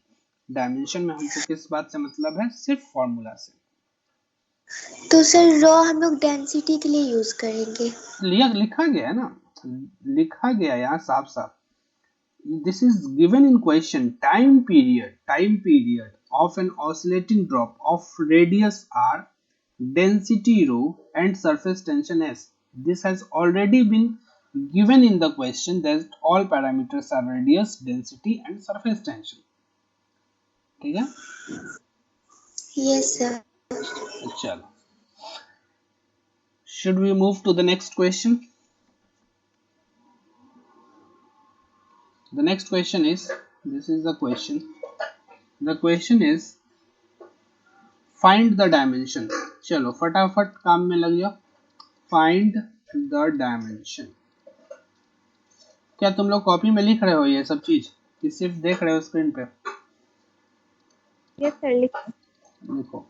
डायमेंशन में हमको किस बात से मतलब है, सिर्फ फॉर्मूला से। तो सर रो हम लोग डेंसिटी के लिए यूज करेंगे। लिखा गया है ना, लिखा गया यहाँ साफ साफ। This is given in question, time period of an oscillating drop of radius r, density rho and surface tension s. This has already been given in the question that all parameters are radius, density and surface tension. ठीक है? Yes, sir. चलो, should we move to the next question? The next question is, this is the question. The question is find the dimension. चलो फटाफट काम में लग जाओ. Find the dimension. क्या तुम लोग कॉपी में लिख रहे हो ये सब चीज कि सिर्फ देख रहे हो स्क्रीन पे? Yes, sir. देखो,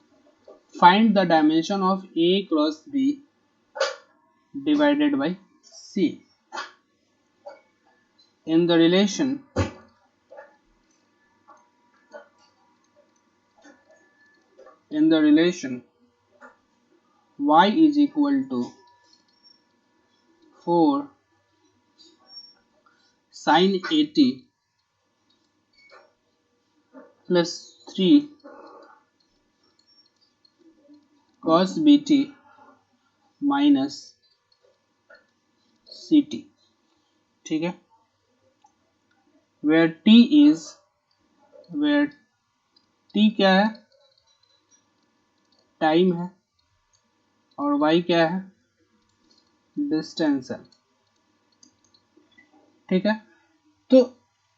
find the dimension of A cross B divided by C in the relation y is equal to 4 sin 80 plus 3 cos bt minus ct. ठीक है? where t क्या है? टाइम है और y क्या है? डिस्टेंस है. ठीक है? तो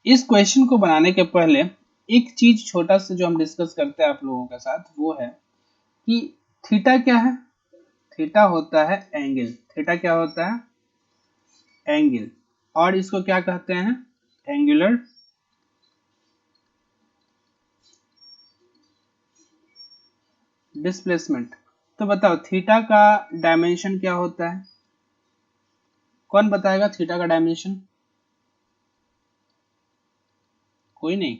इस क्वेश्चन को बनाने के पहले एक चीज छोटा सा जो हम डिस्कस करते हैं आप लोगों के साथ, वो है कि थीटा क्या है? थीटा होता है एंगल. थीटा क्या होता है? एंगल. और इसको क्या कहते हैं? Angular displacement. तो बताओ थीटा का डायमेंशन क्या होता है? कौन बताएगा थीटा का डायमेंशन? कोई नहीं.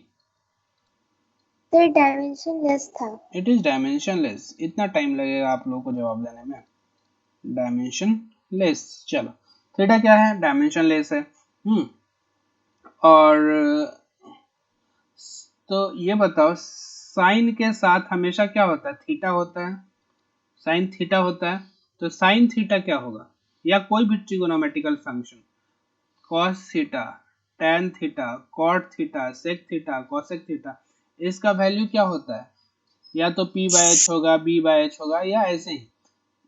सर डायमेंशनलेस था. It is dimensionless. इतना टाइम लगेगा आप लोगों को जवाब देने में. डायमेंशनलेस. चलो, थीटा क्या है? डायमेंशनलेस है. और तो ये बताओ साइन के साथ हमेशा क्या होता है? थीटा होता है. साइन थीटा होता है. तो साइन थीटा क्या होगा? या कोई भी trigonometrical function, cos theta, tan theta, cot theta, sec theta, cosec theta, इसका वैल्यू क्या होता है? या तो p बाय एच होगा, b बाय एच होगा, या ऐसे ही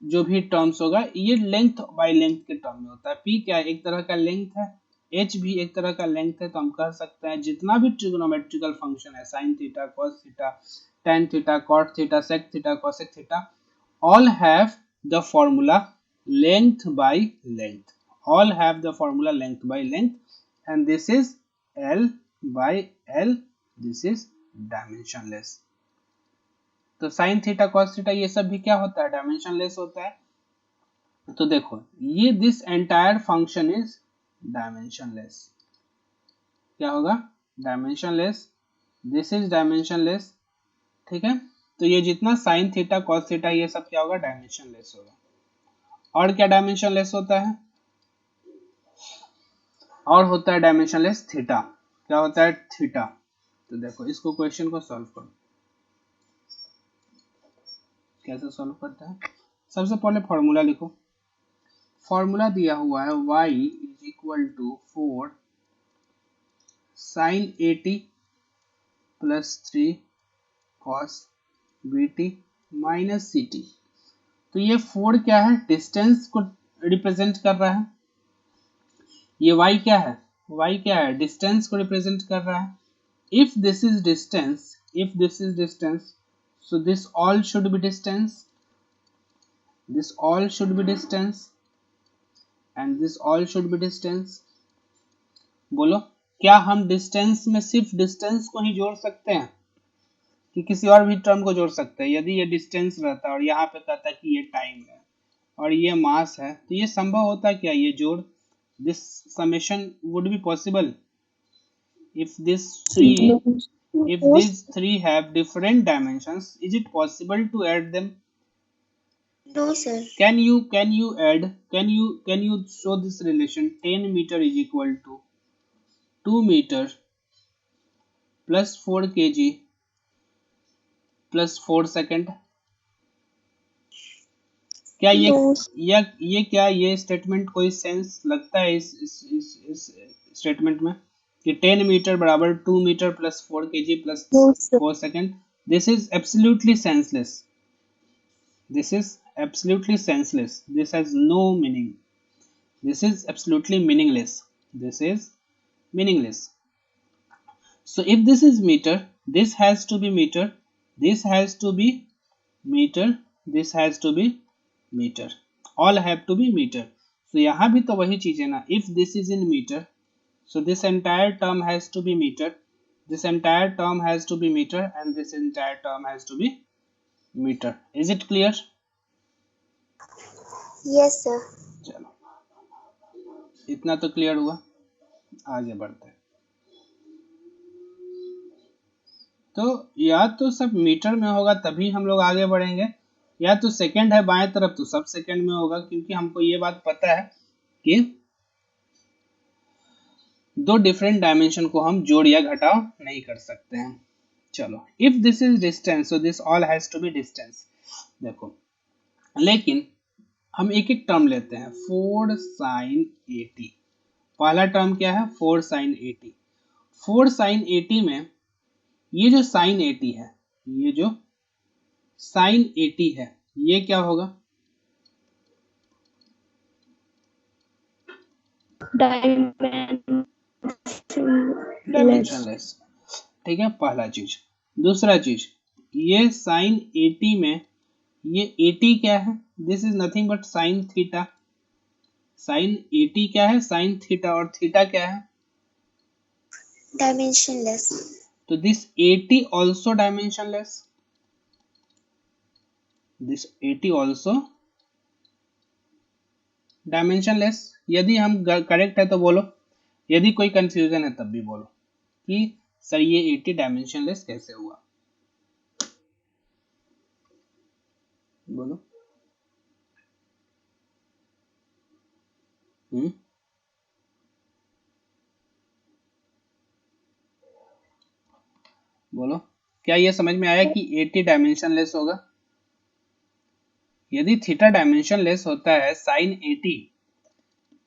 जो भी टर्म्स होगा, ये लेंथ बाय लेंथ के टर्म में होता है. p क्या है? एक तरह का लेंथ है. h भी एक तरह का लेंथ है. तो हम कह सकते हैं जितना भी ट्रिगोनोमेट्रिकल फंक्शन है, sine theta, cos theta, tan theta, cot theta, sec theta, cosec theta, all have the formula length by length. All have the formula length by length, and this is L by L. This is dimensionless. तो sign theta, cos theta, ये सब भी क्या होता है? Dimensionless होता है. तो देखो, ये this entire function is dimensionless. क्या होगा? डायमेंशनलेस. This is dimensionless. ठीक है? तो ये जितना साइन थीटा, कॉस थीटा, ये सब क्या होगा? डायमेंशनलेस होगा. और क्या डायमेंशनलेस होता है? और होता है डायमेंशनलेस थीटा. क्या होता है? थीटा. तो देखो, इसको क्वेश्चन को सॉल्व करो. कैसे सॉल्व करता है? सबसे पहले फॉर्मूला लिखो. फॉर्मूला दिया हुआ है y is equal to 4 sine 80 plus 3 cos bt minus ct. तो ये 4 क्या है? डिस्टेंस को रिप्रेजेंट कर रहा है. ये y क्या है? y क्या है? डिस्टेंस को रिप्रेजेंट कर रहा है. If this is distance, so this all should be distance. This all should be distance, and this all should be distance. बोलो, क्या हम डिस्टेंस में सिर्फ डिस्टेंस को ही जोड़ सकते हैं कि किसी और भी टर्म को जोड़ सकते हैं? यदि ये डिस्टेंस रहता और यहाँ पे कहता कि ये टाइम है और ये मास है, तो ये संभव होता क्या? ये जोड़, this summation would be possible if these three have different dimensions. Is it possible to add them? No, sir. Can you add? Can you show this relation? 10 meter is equal to 2 meter plus 4 kg plus 4 second. क्या ये No. ये क्या ये statement कोई sense लगता है इस statement में कि 10 मीटर बराबर 2 metre plus 4 kg plus No, sir. 4 second? This is absolutely senseless. This is absolutely senseless. This has no meaning. This is absolutely meaningless. This is meaningless. So if this is meter, this has to be meter, this has to be meter, this has to be meter. All have to be meter. So यहाँ भी तो वही चीज है ना. If this is in meter, so this entire term has to be meter. This entire term has to be meter, and this entire term has to be meter. Is it clear? Yes, sir. चलो, इतना तो clear हुआ. आगे बढ़ते हैं. तो या तो सब मीटर में होगा तभी हम लोग आगे बढ़ेंगे, या तो सेकंड है बाएं तरफ तो सब सेकंड में होगा, क्योंकि हमको ये बात पता है कि दो डिफरेंट डायमेंशन को हम जोड़ या घटाव नहीं कर सकते हैं. चलो, if this is distance so this all has to be distance. देखो, लेकिन हम एक एक टर्म लेते हैं. 4 sin 80, पहला टर्म क्या है? 4 sin 80. 4 sin 80 में ये जो sin 80 है, ये जो sin 80 है, ये क्या होगा? डायमेंशनलेस. ठीक है, पहला चीज. दूसरा चीज, ये sin 80 में ये 80 क्या है? This is nothing but sin theta. sin 80 क्या है? sin theta. और थीटा क्या है? Dimensionless. तो this 80 also dimensionless. This 80 also dimensionless. यदि हम करेक्ट है तो बोलो, यदि कोई कंफ्यूजन है तब भी बोलो कि सर ये 80 डायमेंशनलेस कैसे हुआ. बोलो. बोलो, क्या ये समझ में आया कि 80 डायमेंशनलेस होगा? यदि थीटा डायमेंशनलेस होता है sin 80,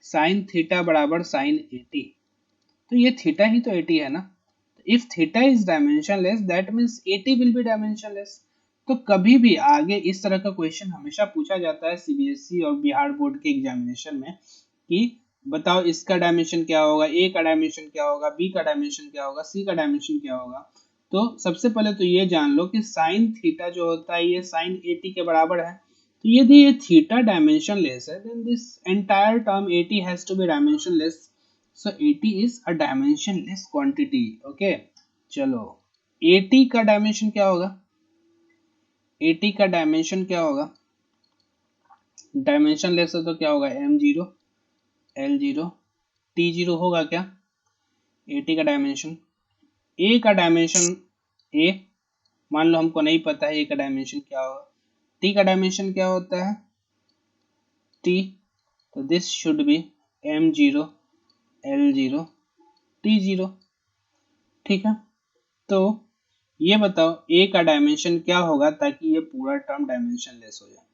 sin थीटा बराबर sin 80, तो ये थीटा ही तो 80 है ना. If theta is dimensionless that means 80 will be dimensionless. तो कभी भी आगे इस तरह का क्वेश्चन हमेशा पूछा जाता है सीबीएसई और बिहार बोर्ड के एग्जामिनेशन में कि बताओ इसका डायमेंशन क्या होगा, ए का डायमेंशन क्या होगा, बी का डायमेंशन क्या होगा, सी का डायमेंशन क्या होगा. तो सबसे पहले तो ये जान लो कि साइन थीटा जो होता है ये साइन 80 के बराबर है. तो यदि ये थीटा डायमेंशनलेस है then this entire term 80 has to be dimensionless. So 80 is a dimensionless quantity. Okay, चलो 80 का डायमेंशन क्या होगा? 80 का डायमेंशन क्या होगा? डायमेंशनलेस है तो क्या होगा? m0 l0 t0 होगा क्या? 80 का डायमेंशन. a का डायमेंशन a मान लो हमको नहीं पता है a का डायमेंशन क्या होगा. t का डायमेंशन क्या होता है? t. तो this should be m0 l0 t0. ठीक है, तो ये बताओ a का डायमेंशन क्या होगा ताकि ये पूरा टर्म डायमेंशनलेस हो जाए.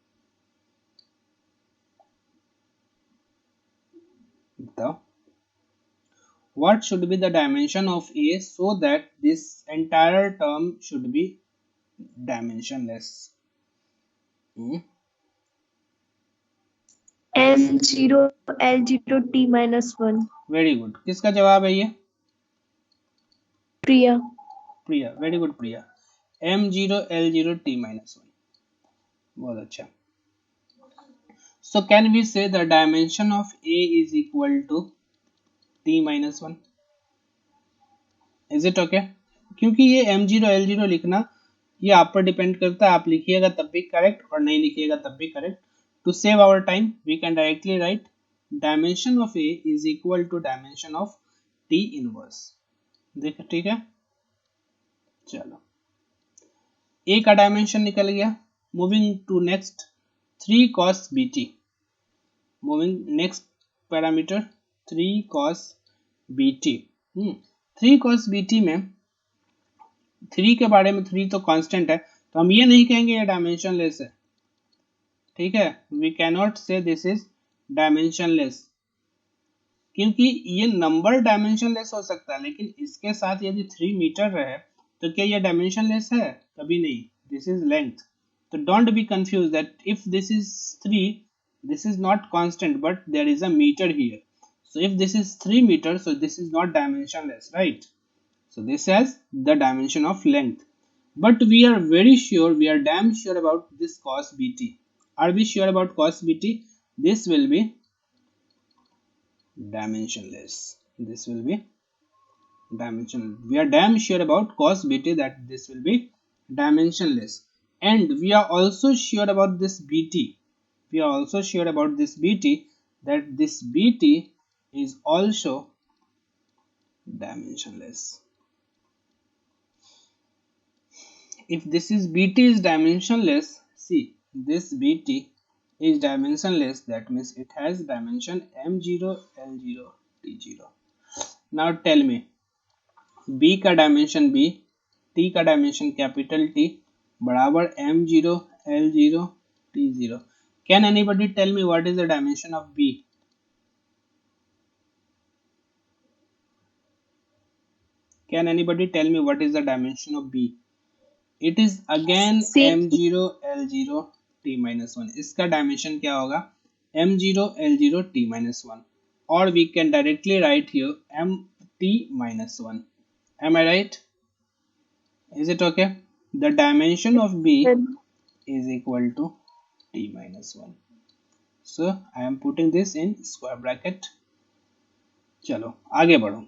बताओ, what should be the dimension of a so that this entire term should be dimensionless? M0 L0 T minus 1. Very good. किसका जवाब है ये? प्रिया. प्रिया. वेरी गुड प्रिया. m0 l0 t minus 1. बहुत अच्छा. So can we say the dimension of a is equal to t minus 1? Is it okay? क्योंकि ये m0 l0 लिखना ये आप पर डिपेंड करता है. आप लिखिएगा तब भी करेक्ट और नहीं लिखिएगा तब भी correct. To save our time, we can directly write dimension of A is equal to dimension of T inverse. देख ठीक है. चलो, A का डायमेंशन निकल गया. Moving to next 3 cos BT. Moving next parameter 3 cos BT. 3 cos BT में 3 के बारे में 3 तो कांस्टेंट है तो हम ये नहीं कहेंगे ये डायमेंशनलेस है. ठीक है, we cannot say this is dimensionless, क्योंकि ये नंबर डायमेंशनलेस हो सकता है, लेकिन इसके साथ यदि 3 मीटर रहे तो क्या ये डायमेंशनलेस है? कभी नहीं, दिस इज लेंथ। तो don't be confuse that if this is 3, this is not constant but there is a meter here. So if this is 3 meters, so this is not dimensionless, right? So this has the dimension of length. But we are very sure, we are damn sure about this cos bt. Are we sure about cos bt? This will be dimensionless. This will be dimensional. We are damn sure about cos bt that this will be dimensionless. And we are also sure about this bt. We are also sure about this bt, that this bt is also dimensionless. If this is bt is dimensionless, see, this bt is dimensionless, that means it has dimension m0 l0 t0. Now tell me, b का dimension b, t का dimension capital T बराबर m0 l0 t0. Can anybody tell me what is the dimension of b? Can anybody tell me what is the dimension of b? It is again m0 l0 t minus 1. इसका dimension क्या होगा? m0 l0 t minus 1. Or we can directly write here mt minus 1. Am I right? Is it okay? The dimension of b is equal to t minus 1. So I am putting this in square bracket. चलो आगे बढ़ो,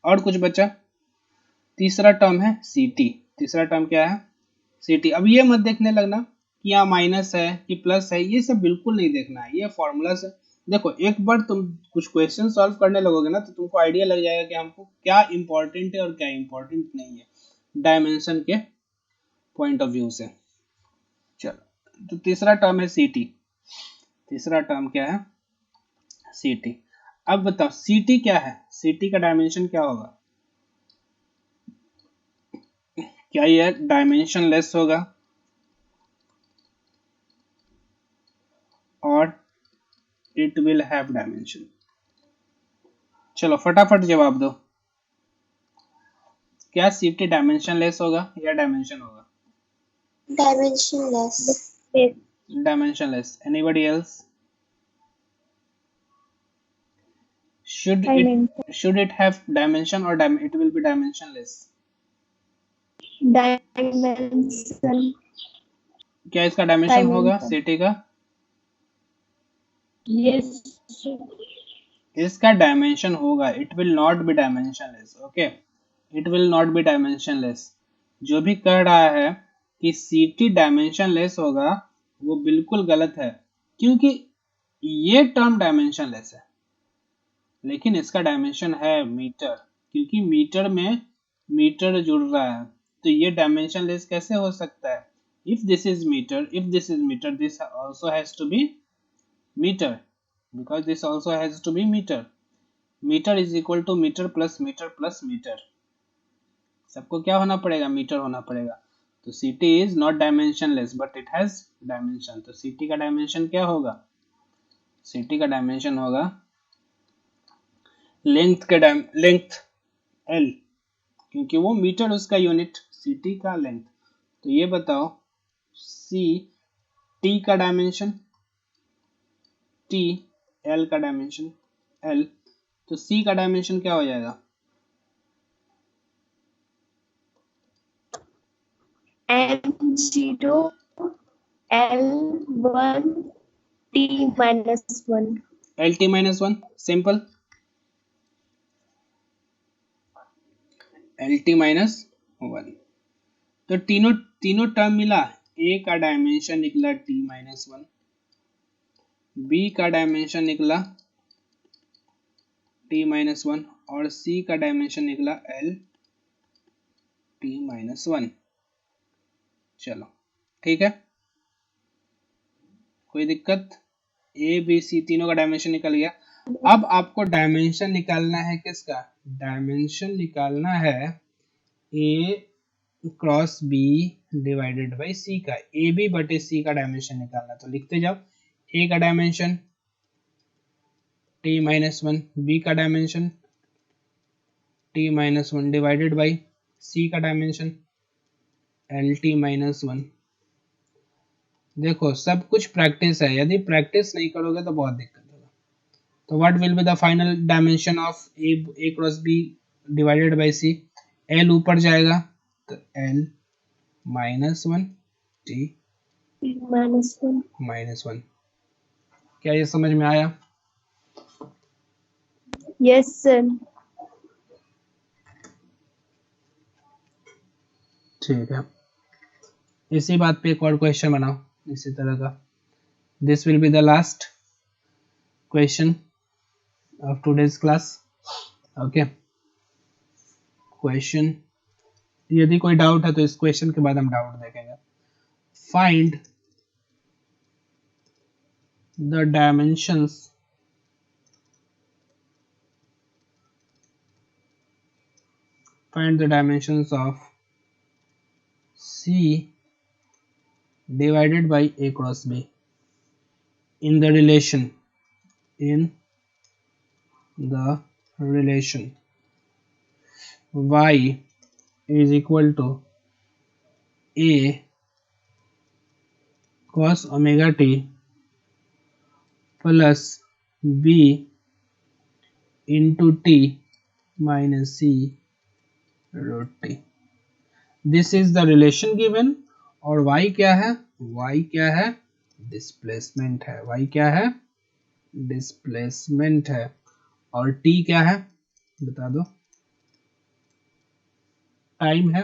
और कुछ बचा? तीसरा term है ct. तीसरा term क्या है? ct. अब ये मत देखने लगना कि यहाँ माइनस है कि प्लस है, ये सब बिल्कुल नहीं देखना है, ये फॉर्मूला से देखो। एक बार तुम कुछ क्वेश्चन सॉल्व करने लगोगे ना तो तुमको आइडिया लग जाएगा कि हमको क्या इंपॉर्टेंट है और क्या इंपॉर्टेंट नहीं है डायमेंशन के पॉइंट ऑफ व्यू से। चलो, तो तीसरा टर्म है ct. तीसरा टर्म क्या है? ct. अब बताओ ct क्या है? ct का डायमेंशन क्या होगा? क्या यह डायमेंशनलेस होगा? और इट विल हैव डायमेंशन? चलो फटाफट जवाब दो, क्या ct डायमेंशनलेस होगा या डायमेंशन होगा? Dimensionless. Dimensionless. Anybody else? Should it have dimension or it will be dimensionless? Dimension. क्या इसका डायमेंशन होगा ct का? Yes. इसका डायमेंशन होगा. It will not be dimensionless. Okay, it will not be dimensionless. जो भी कह रहा है कि ct डायमेंशनलेस होगा वो बिल्कुल गलत है, क्योंकि ये टर्म डायमेंशनलेस है लेकिन इसका डायमेंशन है मीटर, क्योंकि मीटर में मीटर जुड़ रहा है, तो ये डायमेंशनलेस कैसे हो सकता है? If this is metre, this also has to be metre, because this also has to be meter. Meter is equal to meter plus meter plus meter. सबको क्या होना पड़ेगा? मीटर होना पड़ेगा. तो ct is not dimensionless but it has dimension. तो ct का dimension क्या होगा? ct का डायमेंशन होगा लेंथ l, क्योंकि वो मीटर उसका यूनिट, ct का लेंथ. तो ये बताओ c t का डायमेंशन, t l का डायमेंशन l, तो c का डायमेंशन क्या हो जाएगा? m0 l1 t minus 1. lt minus 1. Simple, lt minus 1. तो तीनों टर्म मिला. a का डायमेंशन निकला t minus 1, b का डायमेंशन निकला t minus 1 और c का डायमेंशन निकला l t minus 1. चलो ठीक है, कोई दिक्कत? a b c तीनों का डायमेंशन निकल गया. अब आपको डायमेंशन निकालना है किसका? डायमेंशन निकालना है a cross B divided by C का, ए बी बटे सी का डायमेंशन निकालना, तो लिखते जाओ। ए का डायमेंशन t-1, बी का dimension t-1 divided by C का डायमेंशन lt-1। देखो सब कुछ प्रैक्टिस है, यदि प्रैक्टिस नहीं करोगे तो बहुत दिक्कत होगा। तो what will be the final dimension of A cross B divided by C, L ऊपर जाएगा तो l-1 t -1. -1। क्या ये समझ में आया? Yes, sir. ठीक है, इसी बात पे एक और क्वेश्चन बनाओ इसी तरह का। This will be the last question of today's class. Okay, question, यदि कोई डाउट है तो इस क्वेश्चन के बाद हम डाउट देखेंगे। Find the dimensions of C divided by A cross B in the relation y is equal to A cos omega t plus B into t minus C root t। This is the relation given, और y क्या है? y क्या है? Displacement है। y क्या है? Displacement है। और t क्या है? बता दो। टाइम है।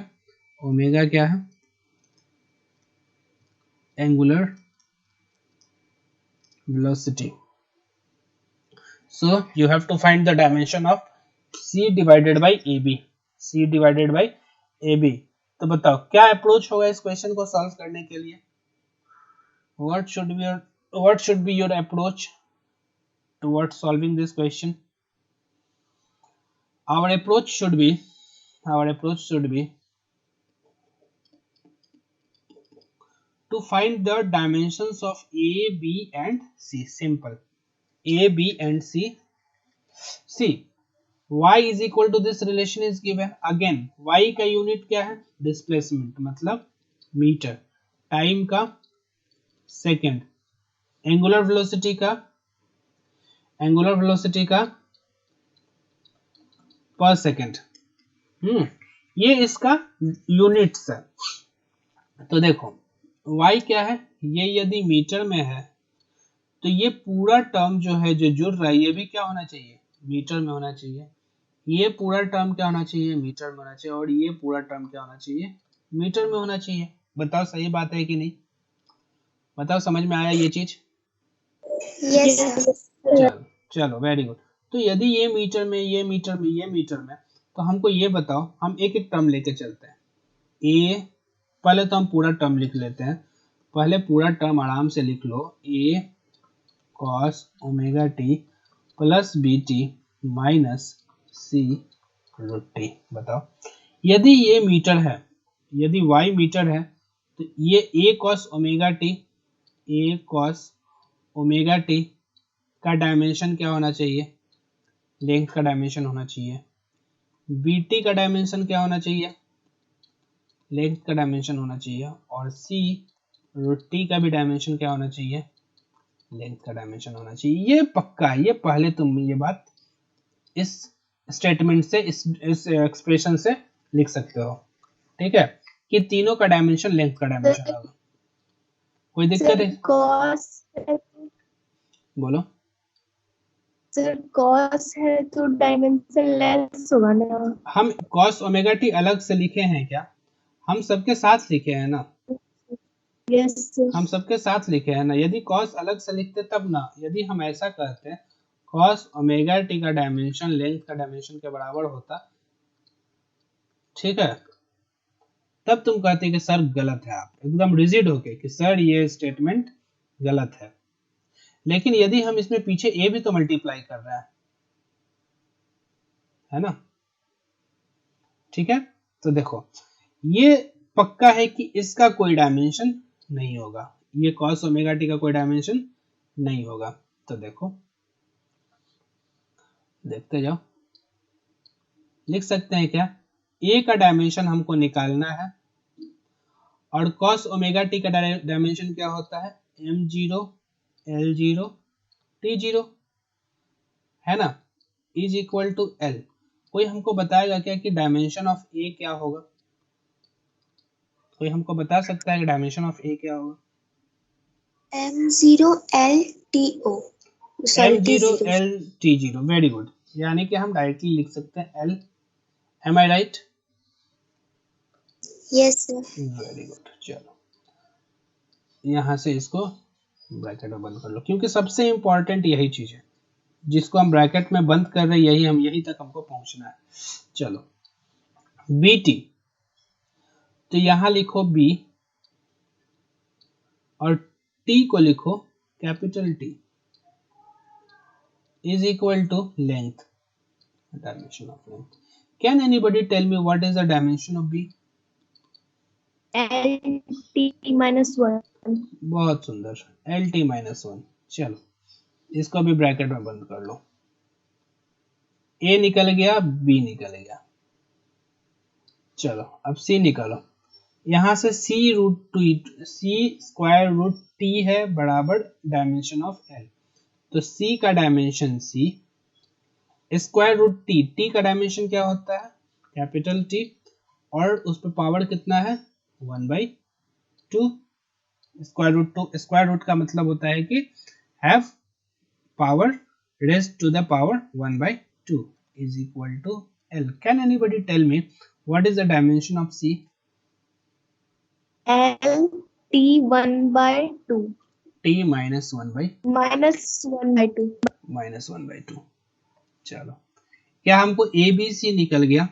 ओमेगा क्या है? Angular velocity. So you have to find the dimension of c divided by ab। c divided by ab। तो बताओ क्या अप्रोच होगा इस क्वेश्चन को सॉल्व करने के लिए? What should be your approach towards solving this question? Our approach should be to find the dimensions of A, B and C. Simple. A, B and C. See, y is equal to this relation is given. Again, y का unit क्या है? Displacement, मतलब metre. Time का second. Angular velocity का पर second. ये इसका units है। तो देखो y क्या है, ये यदि मीटर में है तो ये पूरा टर्म जो है जो जुड़ रहा है ये भी क्या होना चाहिए? मीटर में होना चाहिए। ये पूरा टर्म क्या होना चाहिए? मीटर में होना चाहिए। और ये पूरा टर्म क्या होना चाहिए? मीटर में होना चाहिए। बताओ सही बात है कि नहीं? बताओ समझ में आया ये चीज? Yes, sir. चलो वेरी गुड। तो यदि ये मीटर में, ये मीटर में, ये मीटर में, तो हमको ये बताओ, हम एक एक टर्म लेके चलते हैं। ए, पहले तो हम पूरा टर्म लिख लेते हैं। पहले पूरा टर्म आराम से लिख लो। A cos omega t plus B t minus C root t. बताओ यदि ये मीटर है, यदि y मीटर है, तो ये ए कॉस ओमेगा टी का डायमेंशन क्या होना चाहिए? लेंथ का डायमेंशन होना चाहिए। बी टी का डायमेंशन क्या होना चाहिए? लेंथ का डायमेंशन होना चाहिए। और सी रूट टी का भी डायमेंशन क्या होना चाहिए? लेंथ का डायमेंशन होना चाहिए। ये पक्का है, ये पहले तुम ये बात इस स्टेटमेंट से, इस एक्सप्रेशन से लिख सकते हो। ठीक है, कि तीनों का डायमेंशन लेंथ का डायमेंशन होगा। कोई दिक्कत है? बोलो। सर कॉस है तो डायमेंशन लेस होगा ना? हम कॉस ओमेगा टी अलग से लिखे हैं क्या? हम सबके साथ लिखे हैं ना? Yes sir. हम सबके साथ लिखे हैं ना। यदि कॉस अलग से लिखते तब ना, यदि हम ऐसा करते कॉस ओमेगा टी का डायमेंशन लेंथ का डायमेंशन के बराबर होता, ठीक है, तब तुम कहते कि सर गलत है, आप एकदम रिजिड होके कि सर ये स्टेटमेंट गलत है। लेकिन यदि हम इसमें पीछे ए भी तो मल्टीप्लाई कर रहे हैं, है ना? ठीक है, तो देखो ये पक्का है कि इसका कोई डायमेंशन नहीं होगा, ये cos ओमेगा टी का कोई डायमेंशन नहीं होगा। तो देखो, देखते जाओ, लिख सकते हैं क्या, a का डायमेंशन हमको निकालना है और cos ओमेगा टी का डायमेंशन क्या होता है, m0 l0 t0, है ना, इज इक्वल टू l। कोई हमको बताएगा क्या कि डायमेंशन ऑफ a क्या होगा, कोई हमको बता सकता है कि डायमेंशन ऑफ a क्या होगा? M0LTO, sorry m0 T0। l t0, very good. यानी कि हम डायरेक्टली लिख सकते हैं l, am I right? Yes sir. Very good. चलो यहाँ से इसको ब्रैकेट में बंद कर लो, क्योंकि सबसे इंपॉर्टेंट यही चीज है, जिसको हम ब्रैकेट में बंद कर रहे हैं, यही तक हमको पहुंचना है। चलो BT, तो यहाँ लिखो B और T को लिखो capital T is equal to length, dimension of length. Can anybody tell me what is the dimension of B? LT-1। बहुत सुंदर, LT-1। चलो इसको भी ब्रैकेट में बंद कर लो, A निकल गया, B निकल गया। चलो अब C निकालो, यहाँ से C स्क्वायर रूट T है बराबर डायमेंशन ऑफ L, तो C का dimension C square root T का डायमेंशन क्या होता है, कैपिटल T, और उस पर पावर कितना है, 1/2। स्क्वायर रूट का मतलब होता है कि have power raised to the power 1/2 is equal to L. Can anybody tell me what is the dimension of C? LT1/2 T minus -1/2। -1/2। चलो क्या हमको A B C निकल गया,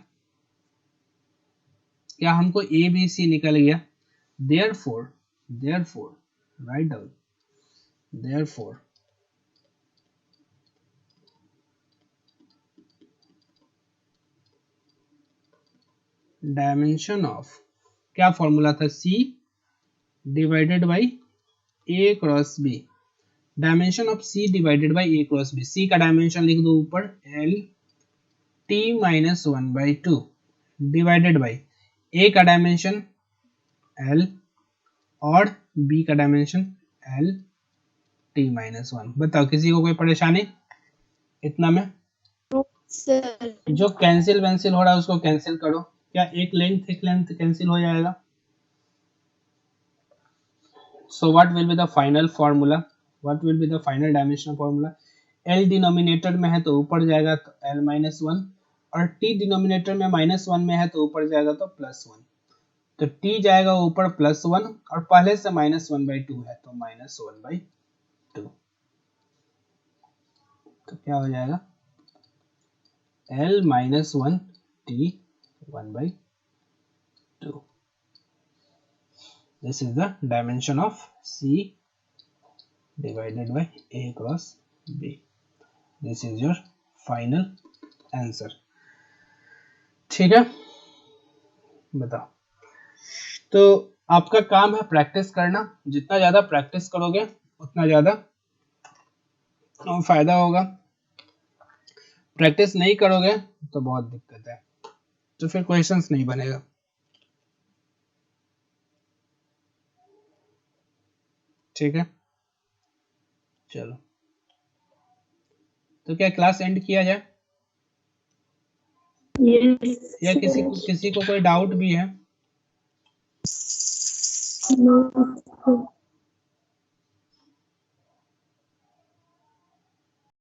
क्या हमको A B C निकल गया? Therefore write down, therefore dimension of, क्या फॉर्मूला था, C divided by A cross B, dimension of C divided by A cross B। C का डायमेंशन लिख दो ऊपर, L T minus 1/2 divided by A का dimension L और B का dimension L T minus 1। बताओ किसी को कोई परेशानी इतना में? सर जो कैंसिल हो रहा है उसको कैंसिल करो, क्या एक लेंथ कैंसिल हो जाएगा? So what will be the final formula? What will be the final dimensional formula? L denominator में है तो ऊपर जाएगा तो L-1, और T डिनोमिनेटर में -1 में है तो ऊपर जाएगा तो +1, तो T जाएगा ऊपर +1 और पहले से -1/2 है तो -1/2, तो क्या हो जाएगा, L-1 T 1/2। This is the dimension of C divided by A cross B. This is your final answer. ठीक है, बताओ। तो आपका काम है प्रैक्टिस करना, जितना ज्यादा प्रैक्टिस करोगे उतना ज्यादा फायदा होगा, प्रैक्टिस नहीं करोगे तो बहुत दिक्कत है, तो फिर क्वेश्चंस नहीं बनेगा। ठीक है, चलो तो क्या क्लास एंड किया जाए, यस या किसी को कोई डाउट भी है? नो